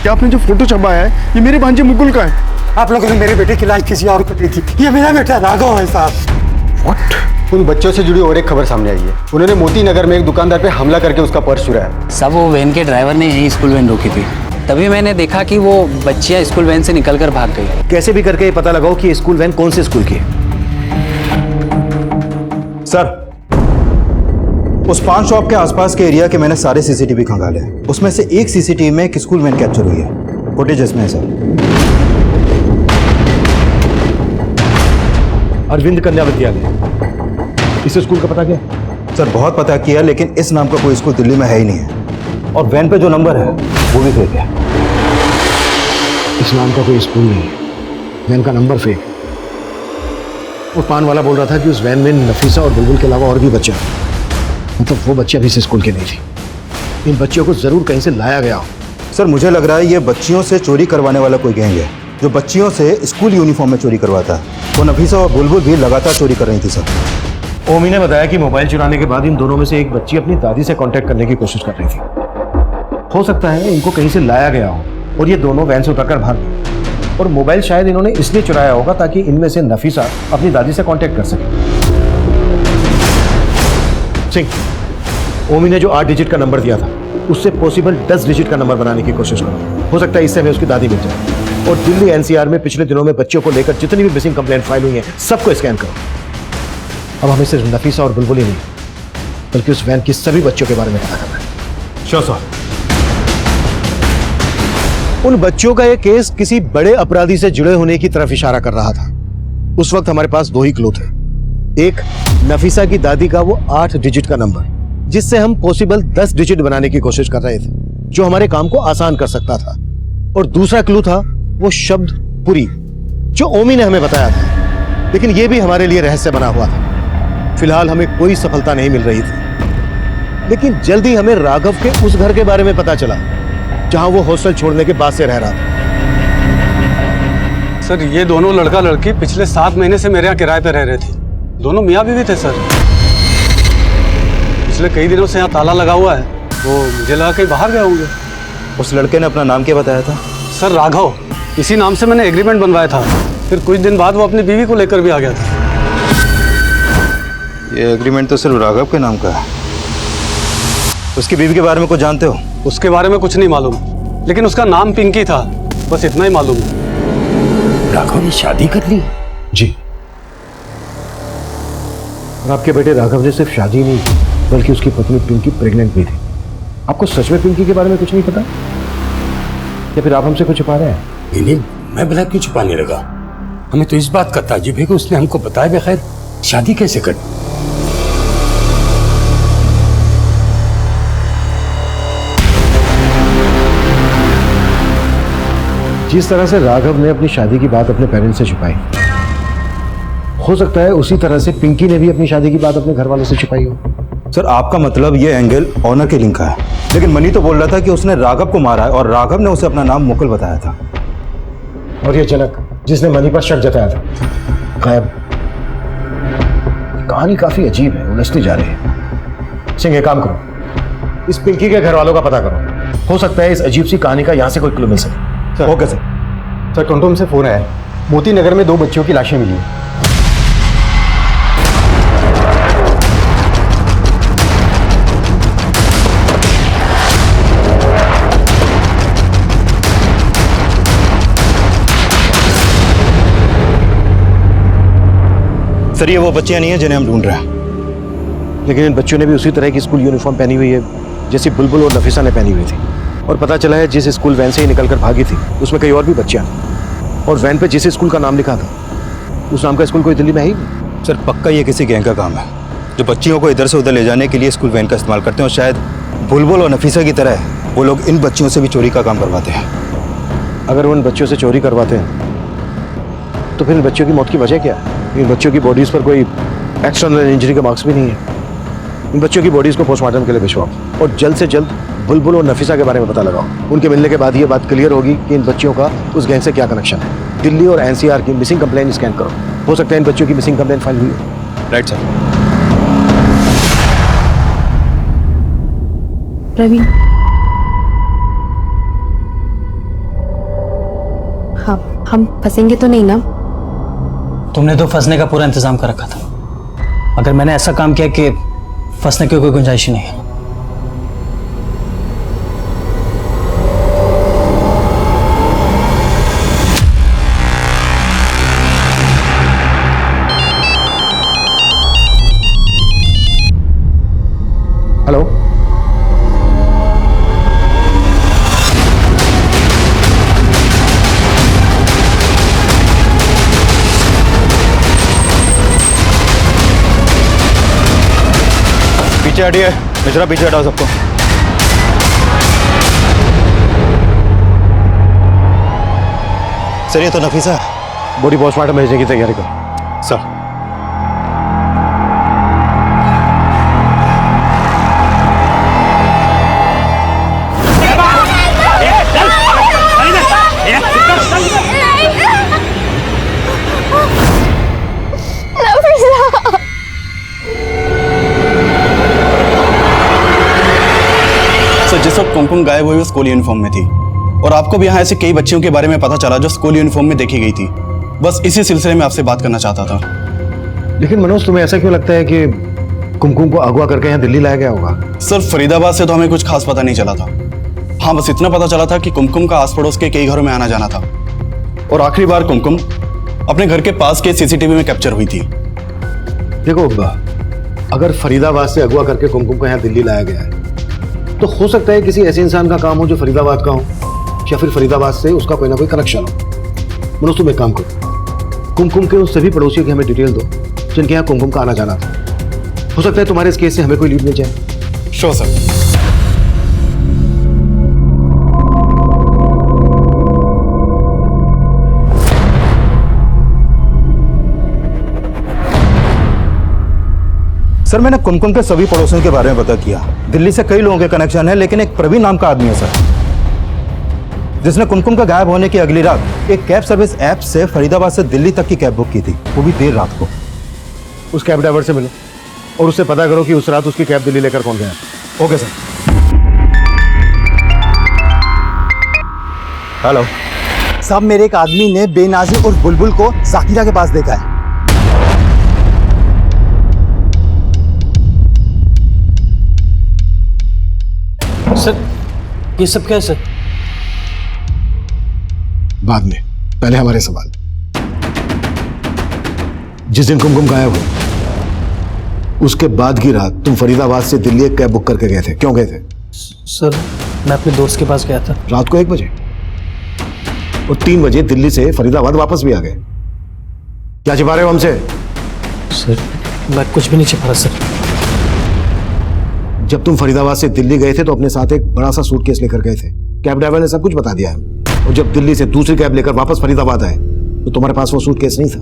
B: कि आपने जो फोटो छपाया है ये मेरे भांजे मुकुल का है।
P: आप लोगों ने मेरे बेटे की लाइफ किसी और को दी थी। ये मेरा बेटा राघव है साहब।
O: व्हाट? उन बच्चों से जुड़ी और एक खबर सामने आई है। उन्होंने मोती नगर में एक दुकानदार पे हमला करके उसका पर्स चुराया।
M: सब वो वैन के ड्राइवर ने यही स्कूल वैन रोकी थी, तभी मैंने देखा कि वो बच्चियां स्कूल वैन से निकलकर भाग गई।
D: कैसे भी करके ये पता लगाओ कि ये स्कूल वैन कौन से स्कूल की है।
C: सर, उस पान शॉप के आसपास के एरिया के मैंने सारे सीसीटीवी खंगाले हैं। उसमें से एक सीसीटीवी में एक स्कूल वैन कैप्चर हुई है। फुटेज इसमें है सर।
D: अरविंद कन्या विद्यालय, इस स्कूल का पता क्या?
C: सर बहुत पता किया, लेकिन इस नाम का कोई स्कूल दिल्ली में है ही नहीं है। और वैन पे जो नंबर है वो भी फेक है।
D: इस नाम का कोई स्कूल नहीं है, वैन का नंबर फेक। वो पान वाला बोल रहा था कि उस वैन में नफीसा और बुलबुल के अलावा और भी बच्चे, मतलब वो बच्चे अभी से स्कूल के नहीं थे। इन बच्चों को जरूर कहीं से लाया गया हो।
C: सर मुझे लग रहा है ये बच्चियों से चोरी करवाने वाला कोई गैंग है जो बच्चियों से स्कूल यूनिफॉर्म में चोरी करवाता है। वो नफीसा और बुलबुल भी लगातार चोरी कर रही थी सर।
D: ओमी ने बताया कि मोबाइल चुराने के बाद इन दोनों में से एक बच्ची अपनी दादी से कांटेक्ट करने की कोशिश कर रही थी। हो सकता है इनको कहीं से लाया गया हो और ये दोनों वैन से उतरकर भाग गए। और मोबाइल शायद इन्होंने इसलिए चुराया होगा ताकि इनमें से नफीसा अपनी दादी से कांटेक्ट कर सके। सिंह, ओमी ने जो 8 डिजिट का नंबर दिया था उससे पॉसिबल 10 डिजिट का नंबर बनाने की कोशिश करो। हो सकता है इससे हमें उसकी दादी मिल जाए। और दिल्ली एनसीआर में पिछले दिनों में बच्चों को लेकर जितनी भी मिसिंग कंप्लेंट फाइल हुई है सबको स्कैन करो। अब हमें सिर्फ नफीसा और बुलबुल ही नहीं बल्कि उस वैन की सभी बच्चों के बारे में पता करना है।
C: Sure sir.
D: उन बच्चों का यह केस किसी बड़े अपराधी से जुड़े होने की तरफ इशारा कर रहा था। उस वक्त हमारे पास 2 ही क्लू थे। एक, नफीसा की दादी का वो 8 डिजिट का नंबर जिससे हम पॉसिबल 10 डिजिट बनाने की कोशिश कर रहे थे, जो हमारे काम को आसान कर सकता था। और दूसरा क्लू था वो शब्द पुरी जो ओमी ने हमें बताया था, लेकिन यह भी हमारे लिए रहस्य बना हुआ था। फिलहाल हमें कोई सफलता नहीं मिल रही थी, लेकिन जल्दी हमें राघव के उस घर के बारे में पता चला जहां वो हॉस्टल छोड़ने के बाद से रह रहा था।
T: सर ये दोनों लड़का लड़की पिछले 7 महीने से मेरे यहाँ किराए पे रह रहे थे। दोनों मियाँ बीवी थे सर। पिछले कई दिनों से यहाँ ताला लगा हुआ है, वो मुझे लगा कहीं बाहर गए होंगे।
C: उस लड़के ने अपना नाम क्या बताया था?
T: सर राघव, इसी नाम से मैंने एग्रीमेंट बनवाया था। फिर कुछ दिन बाद वो अपनी बीवी को लेकर भी आ गया था।
C: ये एग्रीमेंट तो सिर्फ राघव के नाम का है। उसकी बीवी के बारे में कुछ जानते हो?
T: उसके बारे में कुछ नहीं मालूम, लेकिन उसका नाम पिंकी था, बस इतना ही मालूम है।
Q: राघव ने शादी कर ली?
D: जी। और आपके बेटे राघव ने सिर्फ शादी नहीं की बल्कि उसकी पत्नी पिंकी प्रेग्नेंट भी थी। आपको सच में पिंकी के बारे में कुछ नहीं पता, या फिर आप हमसे कुछ छुपा रहे हैं?
Q: नहीं, मैं भला क्यों छुपाने लगा? हमें तो इस बात का ताज्जुब है कि उसने हमको बताए बगैर शादी कैसे कर।
D: जिस तरह से राघव ने अपनी शादी की बात अपने पेरेंट्स से छुपाई, हो सकता है उसी तरह से पिंकी ने भी अपनी शादी की बात अपने घर वालों से छुपाई हो।
C: सर आपका मतलब ये एंगल ऑनर के लिंक का है, लेकिन मनी तो बोल रहा था कि उसने राघव को मारा है और राघव ने उसे अपना नाम मुकुल बताया था।
D: और ये जनक जिसने मनी पर शक जताया था, गायब। कहानी काफी अजीब है, उलझती जा रही है। सिंह एक काम करो, इस पिंकी के घर वालों का पता करो। हो सकता है इस अजीब सी कहानी का यहाँ से कोई क्लू मिल सके।
C: Okay sir.
F: सर कंट्रोल से फोन आया, मोती नगर में 2 बच्चियों की लाशें मिली हैं।
C: सर ये वो बच्चियां नहीं है जिन्हें हम ढूंढ रहे हैं।
D: लेकिन इन बच्चों ने भी उसी तरह की स्कूल यूनिफॉर्म पहनी हुई है जैसी बुलबुल और नफीसा ने पहनी हुई थी। और पता चला है जिस स्कूल वैन से ही निकलकर भागी थी उसमें कई और भी बच्चियां, और वैन पे जिस स्कूल का नाम लिखा था उस नाम का स्कूल कोई दिल्ली में है ही नहीं।
C: सर पक्का ये किसी गैंग का काम है जो बच्चियों को इधर से उधर ले जाने के लिए स्कूल वैन का इस्तेमाल करते हैं, और शायद बुलबुल और नफीसा की तरह वो लोग इन बच्चियों से भी चोरी का काम करवाते हैं।
D: अगर वो इन बच्चों से चोरी करवाते हैं तो फिर इन बच्चों की मौत की वजह क्या है? इन बच्चों की बॉडीज पर कोई एक्सटर्नल इंजरी के मार्क्स भी नहीं है। इन बच्चों की बॉडीज को पोस्टमार्टम के लिए भिजवाओ और जल्द से जल्द बुलबुल और नफीसा के बारे में पता लगाओ। उनके मिलने के बाद ये बात क्लियर होगी कि इन बच्चियों का उस गैंग से क्या कनेक्शन है। दिल्ली और एनसीआर की मिसिंग कंप्लेंट स्कैन करो, हो सकता है इन बच्चों की मिसिंग कंप्लेंट फाइल हुई हो।
C: Right sir.
A: प्रवीण
N: हाँ, हम फंसेंगे तो नहीं ना?
M: तुमने तो फंसने का पूरा इंतजाम कर रखा था। अगर मैंने ऐसा काम किया कि फंसने की कोई गुंजाइश ही नहीं है।
D: हेलो,
C: पीछे हटिए मिश्रा, पीछे हटाओ सबको। सर ये तो नफीसा है।
D: बॉडी पोस्टमार्टम भेजने की तैयारी करो।
C: सर
S: जिस वक्त कुमकुम गायब हुई वो स्कूल यूनिफॉर्म में थी और आपको भी यहाँ ऐसे कई बच्चियों के बारे में पता चला जो स्कूल यूनिफॉर्म में देखी गई थी। बस इसी सिलसिले में आपसे बात करना चाहता था।
D: लेकिन मनोज, तुम्हें ऐसा क्यों लगता है कि कुमकुम को अगवा करके यहाँ दिल्ली लाया गया होगा?
S: सर फरीदाबाद से तो हमें कुछ खास पता नहीं चला था। हाँ, बस इतना पता चला था कि कुमकुम का आस पड़ोस के कई घरों में आना जाना था और आखिरी बार कुमकुम अपने घर के पास के सीसीटीवी में कैप्चर हुई थी।
D: देखो, अगर फरीदाबाद से अगवा करके कुमकुम को यहाँ दिल्ली लाया गया है तो हो सकता है किसी ऐसे इंसान का काम हो जो फरीदाबाद का हो, या फिर फरीदाबाद से उसका कोई ना कोई कनेक्शन हो। मनोज, तुम एक काम करो, कुमकुम के उन सभी पड़ोसियों की हमें डिटेल दो जिनके यहाँ कुमकुम का आना जाना था। हो सकता है तुम्हारे इस केस से हमें कोई लीड मिल जाए।
S: Sure sir.
C: सर मैंने कुमकुम के सभी पड़ोसियों के बारे में पता किया। दिल्ली से कई लोगों के कनेक्शन है, लेकिन एक प्रवीण नाम का आदमी है सर, जिसने कुमकुम का गायब होने की अगली रात एक कैब सर्विस ऐप से फरीदाबाद से दिल्ली तक की कैब बुक की थी, वो भी देर रात को।
D: उस कैब ड्राइवर से मिलो और उससे पता करो कि उस रात उसकी कैब दिल्ली लेकर कौन गया।
C: Okay sir. हेलो
U: साहब, मेरे एक आदमी ने बेनाजिर उर्फ बुलबुल को साकिरा के पास देखा है।
M: सर ये सब क्या है सर?
D: बाद में, पहले हमारे सवाल। जिस दिन कुमकुम गायब हुई उसके बाद की रात तुम फरीदाबाद से दिल्ली एक कैब बुक करके गए थे, क्यों गए थे?
M: सर मैं अपने दोस्त के पास गया था।
D: रात को 1 बजे और 3 बजे दिल्ली से फरीदाबाद वापस भी आ गए। क्या छिपा रहे हो हमसे?
M: सर मैं कुछ भी नहीं छिपा रहा सर।
D: जब तुम फरीदाबाद से दिल्ली गए थे तो अपने साथ एक बड़ा सा सूटकेस लेकर गए थे। कैब ड्राइवर ने सब कुछ बता दिया है। और जब दिल्ली से दूसरी कैब लेकर वापस फरीदाबाद आए तो तुम्हारे पास वो सूटकेस नहीं था।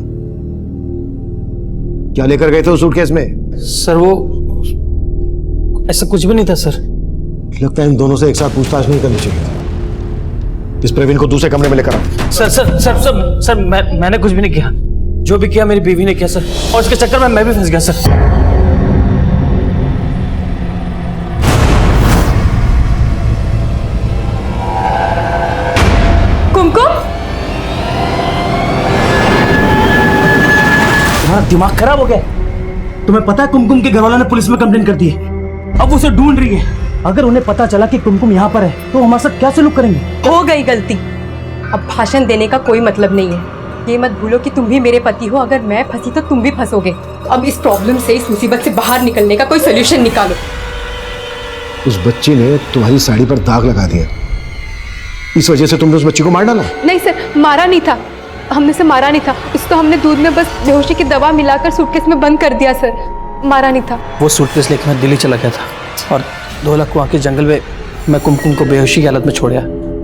D: क्या लेकर गए थे उस सूटकेस में?
M: सर वो ऐसा कुछ भी नहीं था सर।
D: लगता है इन दोनों से एक साथ पूछताछ नहीं करनी चाहिए थी। इस प्रवीण को दूसरे कमरे में लेकर आओ।
M: Sir sir sir sir sir मैंने कुछ भी नहीं किया। जो भी किया मेरी बीवी ने किया सर, और उसके चक्कर में मैं भी फंस गया सर। दिमाग खराब हो गया? तुम्हें पता है कुमकुम के घरवालों ने पुलिस में कंप्लेंट कर दी है। अब उसे ढूंढ रही है। अगर उन्हें पता चला कि कुमकुम यहाँ पर है तो हमारे साथ क्या सलूक करेंगे?
N: हो गई गलती, अब भाषण देने का कोई मतलब नहीं है। ये मत भूलो कि तुम भी मेरे पति हो, अगर मैं फंसी तो तुम भी फंसोगे। अब इस प्रॉब्लम से, इस मुसीबत से बाहर निकलने का कोई सोल्यूशन निकालो।
D: उस बच्ची ने तुम्हारी साड़ी पर दाग लगा दिया, इस वजह से तुमने उस बच्ची को मार डाला?
A: नहीं सर, मारा नहीं था, हमने से मारा नहीं था। उसको हमने दूध में बस बेहोशी की दवा मिलाकर सूटकेस में बंद कर दिया सर, मारा नहीं था।
M: वो सूटकेस लेकर मैं दिल्ली चला गया था और 2 लाख वहाँ के जंगल में मैं कुमकुम को बेहोशी की हालत में छोड़ आया।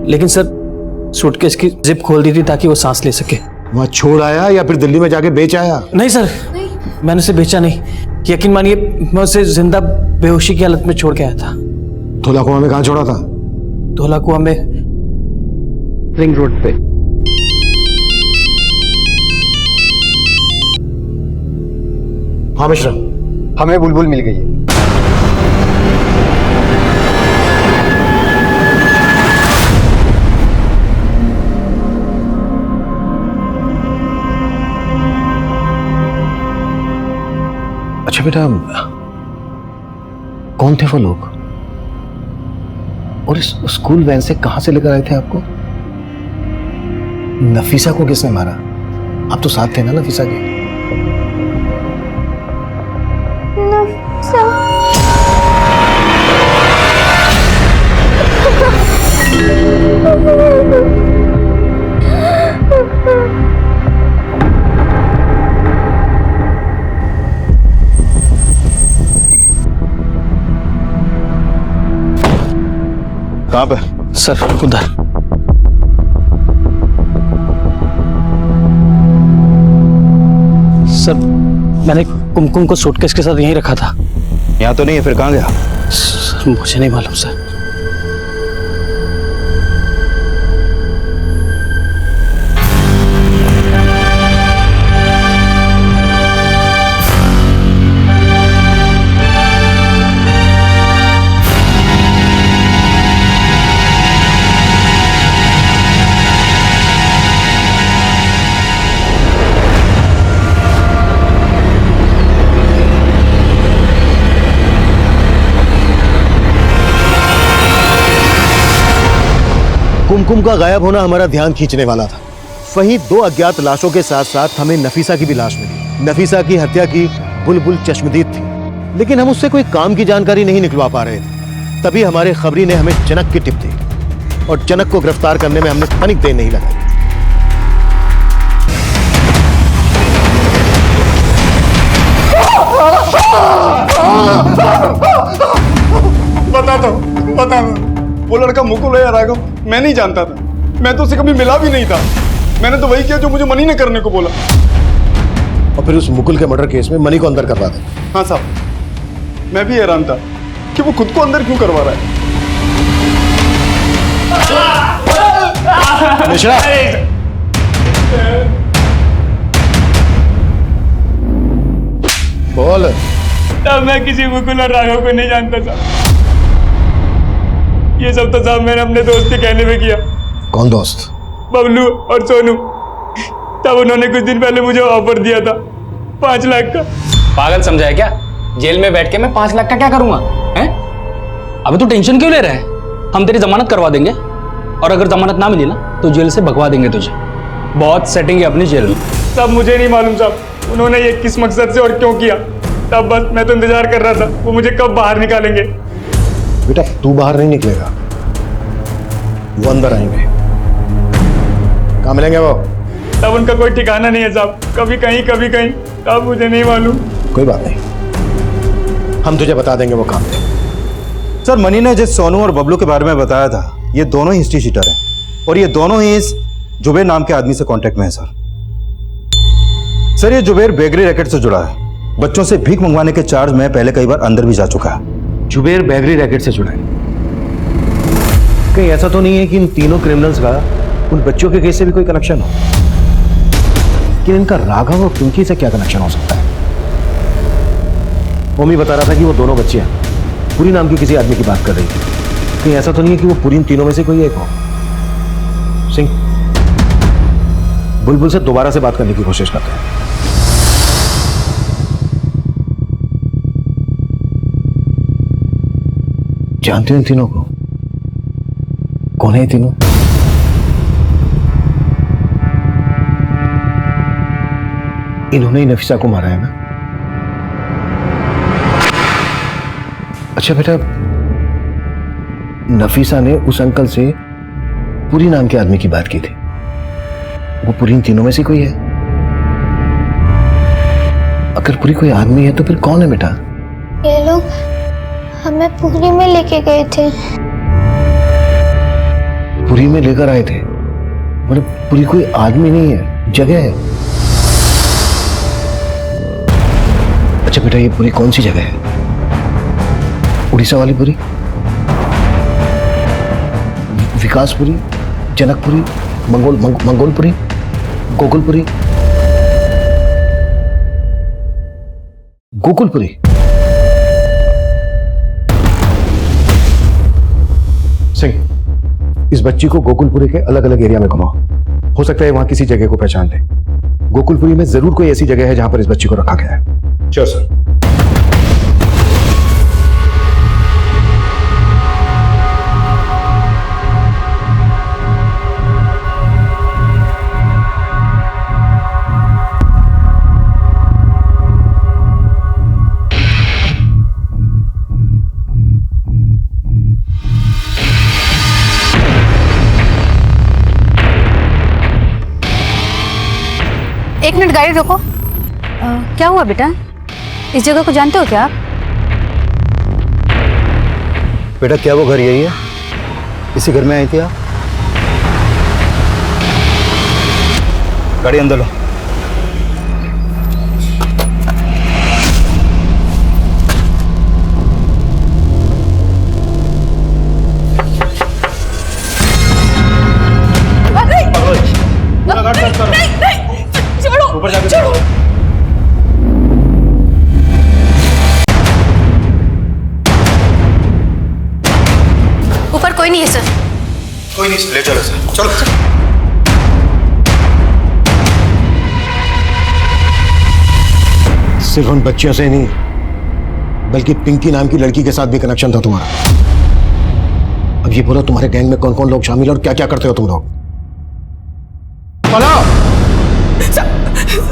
M: लेकिन सर सूटकेस की जिप खोल दी थी ताकि वो सांस ले सके।
D: वहाँ छोड़ आया या फिर दिल्ली में जाके बेच आया?
M: नहीं सर, मैंने उसे बेचा नहीं। यकीन मानिए मैं उसे जिंदा बेहोशी की हालत में छोड़ के आया था।
D: धोला कुआं में कहाँ छोड़ा था?
M: धोला कुआं में रिंग रोड पे।
D: हाँ मिश्रा,
O: हमें बुलबुल मिल गई है।
D: अच्छा बेटा, कौन थे वो लोग और इस स्कूल वैन से कहां से लेकर आए थे आपको? नफीसा को किसने मारा? आप तो साथ थे ना नफीसा के?
C: कहाँ पे?
H: सर उधर। सर मैंने कुमकुम को सूटकेस के साथ यहीं रखा था।
C: यहाँ तो नहीं है, फिर कहाँ गया?
H: सर मुझे नहीं मालूम सर।
D: कुमकुम का गायब होना हमारा ध्यान खींचने वाला था। वहीं 2 अज्ञात लाशों के साथ साथ हमें नफीसा की भी लाश मिली। नफीसा की हत्या की बुलबुल चश्मदीद थी, लेकिन हम उससे कोई काम की जानकारी नहीं निकलवा पा रहे थे। तभी हमारे खबरी ने हमें जनक की टिप दी और जनक को गिरफ्तार करने में हमने तनिक देर नहीं लगाई।
B: बता दो वो लड़का मुकुल है या राघव, मैं नहीं जानता था। मैं तो उसे कभी मिला भी नहीं था। मैंने तो वही किया जो मुझे मनी ने करने को बोला।
D: और फिर उस मुकुल के मर्डर केस में मनी को अंदर करवा दे।
B: हाँ साहब, मैं भी हैरान था कि वो खुद को अंदर क्यों करवा रहा है।
D: मिश्रा, बोल।
K: तब मैं किसी मुकुल और राघव को नहीं जानता था। ये सब तो साहब मैंने अपने दोस्त के कहने में किया।
D: कौन दोस्त?
K: बबलू और सोनू। तब उन्होंने कुछ दिन पहले मुझे ऑफर दिया था 5 लाख का।
L: पागल समझा है क्या? जेल में बैठ के मैं 5 लाख का क्या करूंगा? हैं? अबे तू टेंशन क्यों ले रहा है? हम तेरी जमानत करवा देंगे और अगर जमानत ना मिली ना तो जेल से भगवा देंगे तुझे। बहुत सेटिंग है अपनी जेल में।
K: सब मुझे नहीं मालूम साहब, उन्होंने ये किस मकसद से और क्यों किया। तब बस मैं तो इंतजार कर रहा था वो मुझे कब बाहर निकालेंगे।
D: बेटा तू बाहर नहीं निकलेगा, वो अंदर आएंगे। कहाँ मिलेंगे वो?
K: तब उनका कोई ठिकाना नहीं है साहब, कभी कहीं कभी कहीं। तब मुझे नहीं मालूम।
D: कोई बात नहीं, हम तुझे बता देंगे वो काम।
C: सर मनी ने जिस सोनू और बबलू के बारे में बताया था, ये दोनों ही हिस्ट्री शीटर हैं और ये दोनों ही इस जुबेर नाम के आदमी से कांटेक्ट में है। सर ये जुबेर बेगरी रैकेट से जुड़ा है। बच्चों से भीख मंगवाने के चार्ज में पहले कई बार अंदर भी जा चुका है।
D: जुबेर बेगरी रैकेट से जुड़ा है? कहीं ऐसा तो नहीं है कि इन तीनों क्रिमिनल्स का उन बच्चों के केस से भी कोई कनेक्शन हो? कि इनका राघव और पिंकी से क्या कनेक्शन हो सकता है? मम्मी बता रहा था कि वो दोनों बच्चे हैं, पुरी नाम की किसी आदमी की बात कर रही थी। कहीं ऐसा तो नहीं है कि वो पुरी इन तीनों में से कोई एक हो? सिंह, बुलबुल से दोबारा से बात करने की कोशिश करते हैं। जानते हो इन तीनों को? कौन है ये तीनों? इन्होंने ही नफीसा को मारा है ना? अच्छा बेटा, नफीसा ने उस अंकल से पुरी नाम के आदमी की बात की थी। वो पुरी इन तीनों में से कोई है? अगर पुरी कोई आदमी है तो फिर कौन है बेटा?
G: ये लोग हमें पुरी में लेके गए थे।
D: पुरी में लेकर आए थे? मतलब पुरी कोई आदमी नहीं है, जगह है। अच्छा बेटा, ये पुरी कौन सी जगह है? उड़ीसा वाली पुरी? विकासपुरी, जनकपुरी, मंगोलपुरी, गोकुलपुरी? गोकुलपुरी? सिंह, इस बच्ची को गोकुलपुरी के अलग अलग एरिया में घुमाओ। हो सकता है वहां किसी जगह को पहचान ले। गोकुलपुरी में जरूर कोई ऐसी जगह है जहां पर इस बच्ची को रखा गया है।
C: Sure sir.
J: एक मिनट गाड़ी रोको। क्या हुआ बेटा? इस जगह को जानते हो क्या आप?
C: बेटा क्या वो घर यही है? इसी घर में आई थी आप? गाड़ी अंदर लो।
J: ऊपर जाके ऊपर कोई नहीं है सर।
C: कोई नहीं, ले चलो सर, चलो।
D: सिर्फ उन बच्चियों से नहीं, बल्कि पिंकी नाम की लड़की के साथ भी कनेक्शन था तुम्हारा। अब ये बोलो, तुम्हारे गैंग में कौन कौन लोग शामिल और क्या क्या करते हो तुम लोग?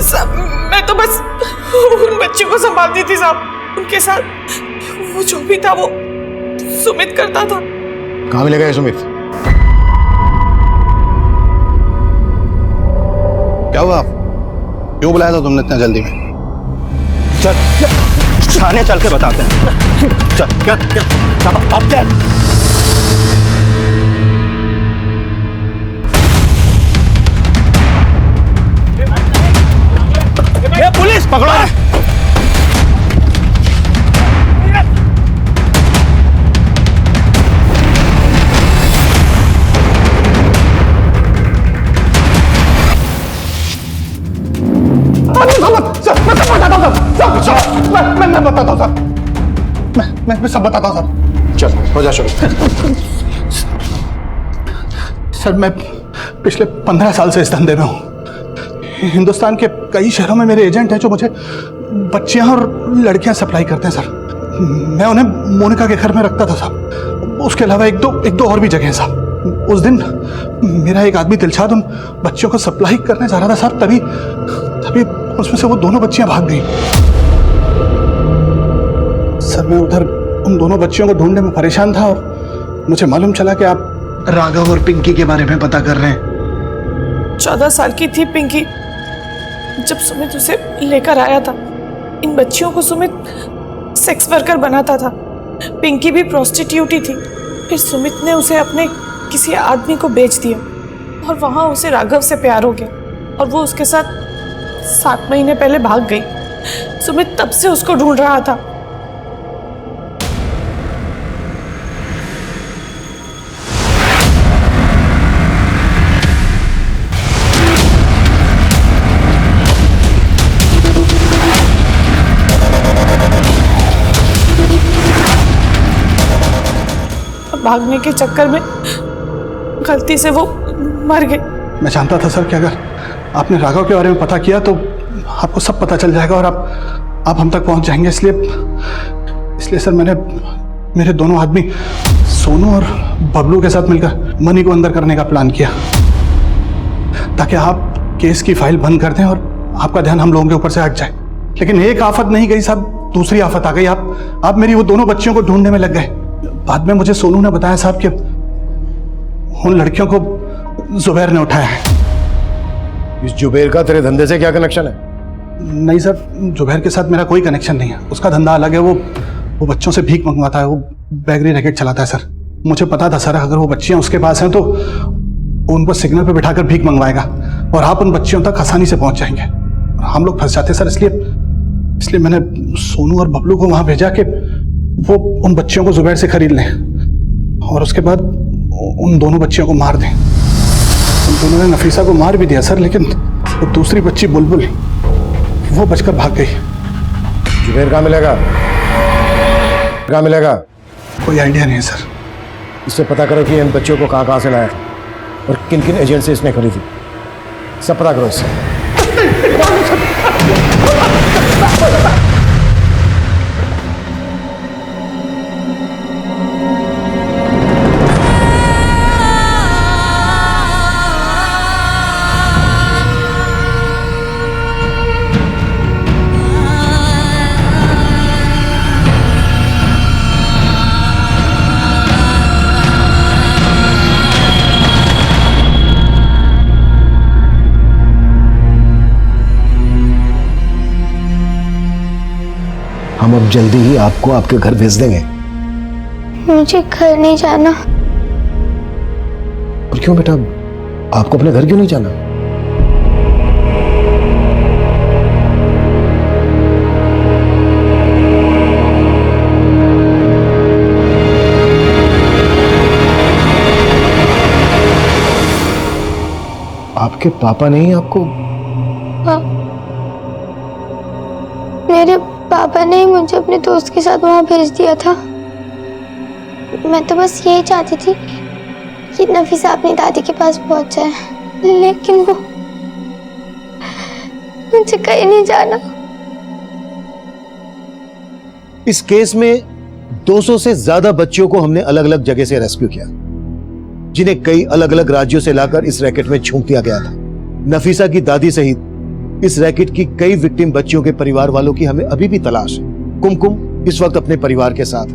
E: साहब, मैं तो बस उन बच्चों को संभालती थी साहब। उनके साथ वो जो भी था वो सुमित करता था।
D: कहाँ मिलेगा ये सुमित?
I: क्या हुआ? क्यों बुलाया था तुमने इतना जल्दी में?
C: चल थाने चल के बताते हैं। चल। क्या अब क्या?
K: ये पुलिस पकड़ो।
I: मैं बताता हूँ सर। मैं सब बताता हूँ सर।
D: चल हो जा शुरू।
I: सर मैं पिछले 15 साल से इस धंधे में हूँ। हिंदुस्तान के कई शहरों में मेरे एजेंट हैं जो मुझे बच्चियां और लड़कियां सप्लाई करते हैं सर। मैं उन्हें मोनिका के घर में रखता था साहब। उसके अलावा एक दो और भी जगह हैं साहब। उस दिन मेरा एक आदमी दिलशाद उन बच्चों को सप्लाई करने जा रहा था साहब। तभी उसमें से वो दोनों बच्चियां भाग गई। सर मैं उधर उन दोनों बच्चियों को ढूंढने में परेशान था और मुझे मालूम चला कि आप राघव और पिंकी के बारे में पता कर रहे हैं।
E: 14 साल की थी पिंकी जब सुमित उसे लेकर आया था। इन बच्चियों को सुमित सेक्स वर्कर बनाता था। पिंकी भी प्रोस्टिट्यूट ही थी। फिर सुमित ने उसे अपने किसी आदमी को बेच दिया और वहां उसे राघव से प्यार हो गया और वो उसके साथ 7 महीने पहले भाग गई। सुमित तब से उसको ढूंढ रहा था। भागने के चक्कर में गलती से वो मर गए।
I: मैं जानता था सर कि अगर आपने राघव के बारे में पता किया तो आपको सब पता चल जाएगा और आप हम तक पहुंच जाएंगे। इसलिए सर मैंने मेरे दोनों आदमी सोनू और बबलू के साथ मिलकर मनी को अंदर करने का प्लान किया ताकि आप केस की फाइल बंद कर दें और आपका ध्यान हम लोगों के ऊपर से हट जाए। लेकिन एक आफत नहीं गई साहब, दूसरी आफत आ गई। आप मेरी वो दोनों बच्चियों को ढूंढने में लग गए। बाद में मुझे सोनू ने बताया साहब कि उन लड़कियों को जुबैर ने उठाया है।
D: इस जुबैर का तेरे धंधे से क्या कनेक्शन है?
I: नहीं सर, जुबैर के साथ मेरा कोई कनेक्शन नहीं है। उसका धंधा अलग है। वो बच्चों से भीख मंगवाता है। वो बैगरी रैकेट चलाता है सर। मुझे पता था सर अगर वो बच्चियां उसके पास हैं तो उनको सिग्नल पे बिठाकर भीख मंगवाएगा और आप उन बच्चियों तक आसानी से पहुंच जाएंगे और हम लोग फंस जाते सर। इसलिए मैंने सोनू और बबलू को वहां भेजा कि वो उन बच्चियों को जुबैर से खरीद लें और उसके बाद उन दोनों बच्चियों को मार दें। उन दोनों ने नफीसा को मार भी दिया सर, लेकिन वो दूसरी बच्ची बुलबुल वो बचकर भाग गई।
D: जुबैर कहाँ मिलेगा? कहाँ मिलेगा?
I: कोई आइडिया नहीं है सर।
D: इससे पता करो कि इन बच्चों को कहाँ से लाया और किन किन एजेंट से इसने खरीदी। सब पता करो इससे। अब जल्दी ही आपको आपके घर भेज देंगे।
G: मुझे घर नहीं जाना।
D: और क्यों बेटा, आपको अपने घर क्यों नहीं जाना? आपके पापा ने ही आपको?
G: हाँ, मेरे पापा ने ही मुझे अपने दोस्त के साथ वहां भेज दिया था। मैं तो बस यही चाहती थी कि नफीसा अपनी दादी के पास पहुंच जाए, लेकिन वो मुझे कहीं नहीं जाना।
D: इस केस में 200 से ज्यादा बच्चों को हमने अलग अलग जगह से रेस्क्यू किया, जिन्हें कई अलग अलग राज्यों से लाकर इस रैकेट में झोंक दिया गया था। नफीसा की दादी सहित इस रैकेट की कई विक्टिम बच्चियों के परिवार वालों की हमें अभी भी तलाश है। कुमकुम इस वक्त अपने परिवार के साथ,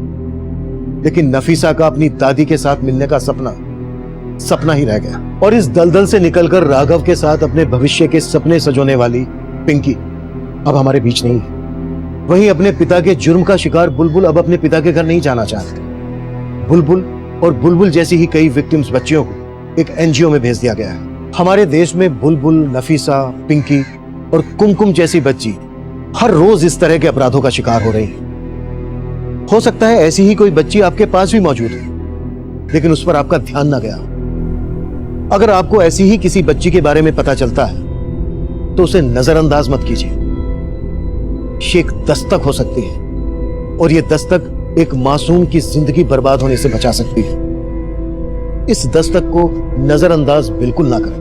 D: लेकिन नफीसा का अपनी दादी के साथ मिलने का सपना ही रह गया। और इस दलदल से निकलकर राघव के साथ अपने भविष्य के सपने सजोने वाली पिंकी अब हमारे बीच नहीं है। वहीं अपने पिता के जुर्म का शिकार बुलबुल अब अपने पिता के घर नहीं जाना चाहते। बुलबुल और बुलबुल जैसी ही कई विक्टिम्स बच्चियों को एक एनजीओ में भेज दिया गया है। हमारे देश में बुलबुल, नफीसा, पिंकी और कुमकुम जैसी बच्ची हर रोज इस तरह के अपराधों का शिकार हो रही है। हो सकता है ऐसी ही कोई बच्ची आपके पास भी मौजूद हो, लेकिन उस पर आपका ध्यान ना गया। अगर आपको ऐसी ही किसी बच्ची के बारे में पता चलता है तो उसे नजरअंदाज मत कीजिए। ये एक दस्तक हो सकती है, और ये दस्तक एक मासूम की जिंदगी बर्बाद होने से बचा सकती है। इस दस्तक को नजरअंदाज बिल्कुल ना करें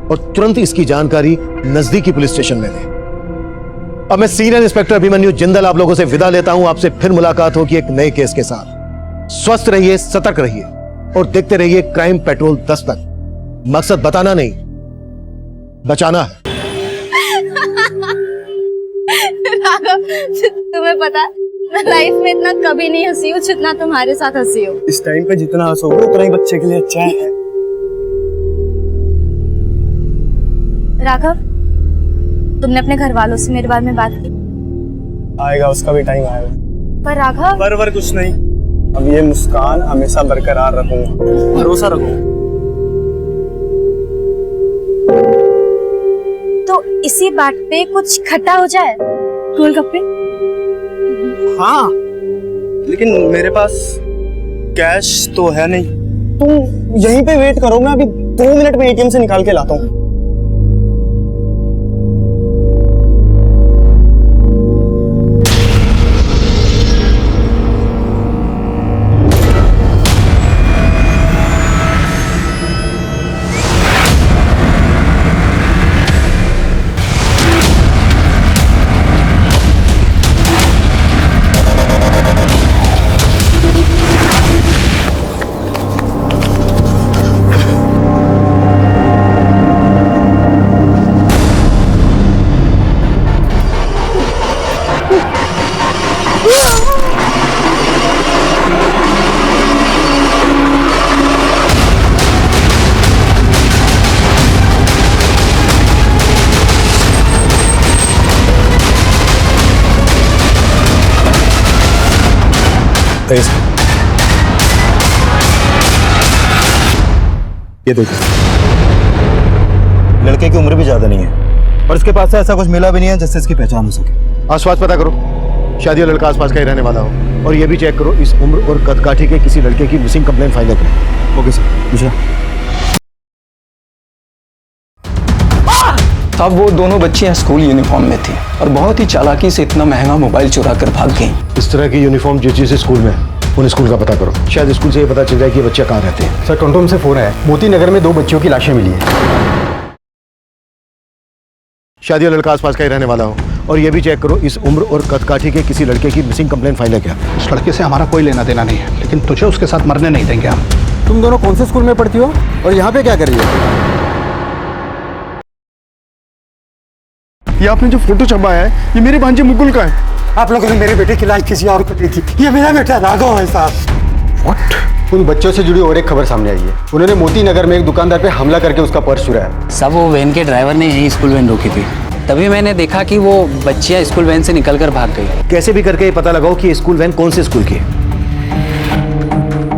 D: और तुरंत इसकी जानकारी नजदीकी पुलिस स्टेशन में दें। अब मैं सीनियर इंस्पेक्टर अभिमन्यु जिंदल आप लोगों से विदा लेता हूं। आपसे फिर मुलाकात होगी एक नए केस के साथ। स्वस्थ रहिए, सतर्क रहिए और देखते रहिए क्राइम पेट्रोल दस्तक। मकसद बताना नहीं, बचाना है।
R: राघव, तुम्हें पता है मैं लाइफ में इतना कभी नहीं हंसी हूँ जितना तुम्हारे साथ हंसी हो।
P: इस टाइम पे जितना हंसोगे उतना ही बच्चे के लिए अच्छा है।
R: राघव, तुमने अपने घर वालों से मेरे बारे में बात की?
P: आएगा, उसका भी टाइम आएगा।
R: पर राघव,
P: पर कुछ नहीं, अब ये मुस्कान हमेशा बरकरार रखूंगा, भरोसा रखूंगा।
R: तो इसी बात पे कुछ खट्टा हो जाए, गोलगप्पे?
P: हाँ, लेकिन मेरे पास कैश तो है नहीं। तुम यहीं पे वेट करो, मैं अभी 2 मिनट में एटीएम से निकाल के लाता हूँ।
C: ये देखिए, लड़के की उम्र भी ज्यादा नहीं है और इसके पास से ऐसा कुछ मिला भी नहीं है जिससे इसकी पहचान हो सके।
D: आसपास पता करो, शायद ये लड़का आसपास का ही रहने वाला हो। और ये भी चेक करो इस उम्र और कदकाठी के किसी लड़के की मिसिंग कंप्लेंट फाइल करो।
C: ओके सर, पूछा।
V: अब वो दोनों बच्चियां स्कूल यूनिफॉर्म में थी और बहुत ही चालाकी से इतना महंगा मोबाइल चुरा कर भाग गई।
D: इस तरह की यूनिफॉर्म जिस स्कूल में, उन स्कूल का पता करो। शायद स्कूल से ये पता चल जाए कि बच्चे कहाँ रहते हैं।
F: सर, टोंटोम से फोन है, मोती नगर में 2 बच्चियों की लाशें मिली है।
D: शायद ये लड़का आसपास का ही रहने वाला हो। और ये भी चेक करो इस उम्र और कदकाठी के किसी लड़के की मिसिंग कंप्लेंट फाइल है क्या।
I: उस लड़के से हमारा कोई लेना देना नहीं है, लेकिन तुझे उसके साथ मरने नहीं देंगे हम।
O: तुम दोनों कौन से स्कूल में पढ़ती हो और यहाँ पे क्या कर रही हो?
B: ये आपने जो फोटो छपाया है, ये मेरे भांजे मुकुल का है।
P: आप लोगों ने मेरे बेटे की लाश किसी और को दी थी। ये मेरा बेटा राघव है साहब।
O: व्हाट? उन बच्चों से जुड़ी और एक खबर सामने आई है। उन्होंने मोती नगर में एक दुकानदार पे हमला करके उसका पर्स चुराया।
L: सब वो वैन के ड्राइवर ने यही स्कूल वैन रोकी थी।
Q: तभी मैंने देखा कि वो बच्चियां स्कूल वैन से निकलकर भाग गई।
D: कैसे भी करके ये पता लगाओ कि ये स्कूल वैन कौन से स्कूल की है।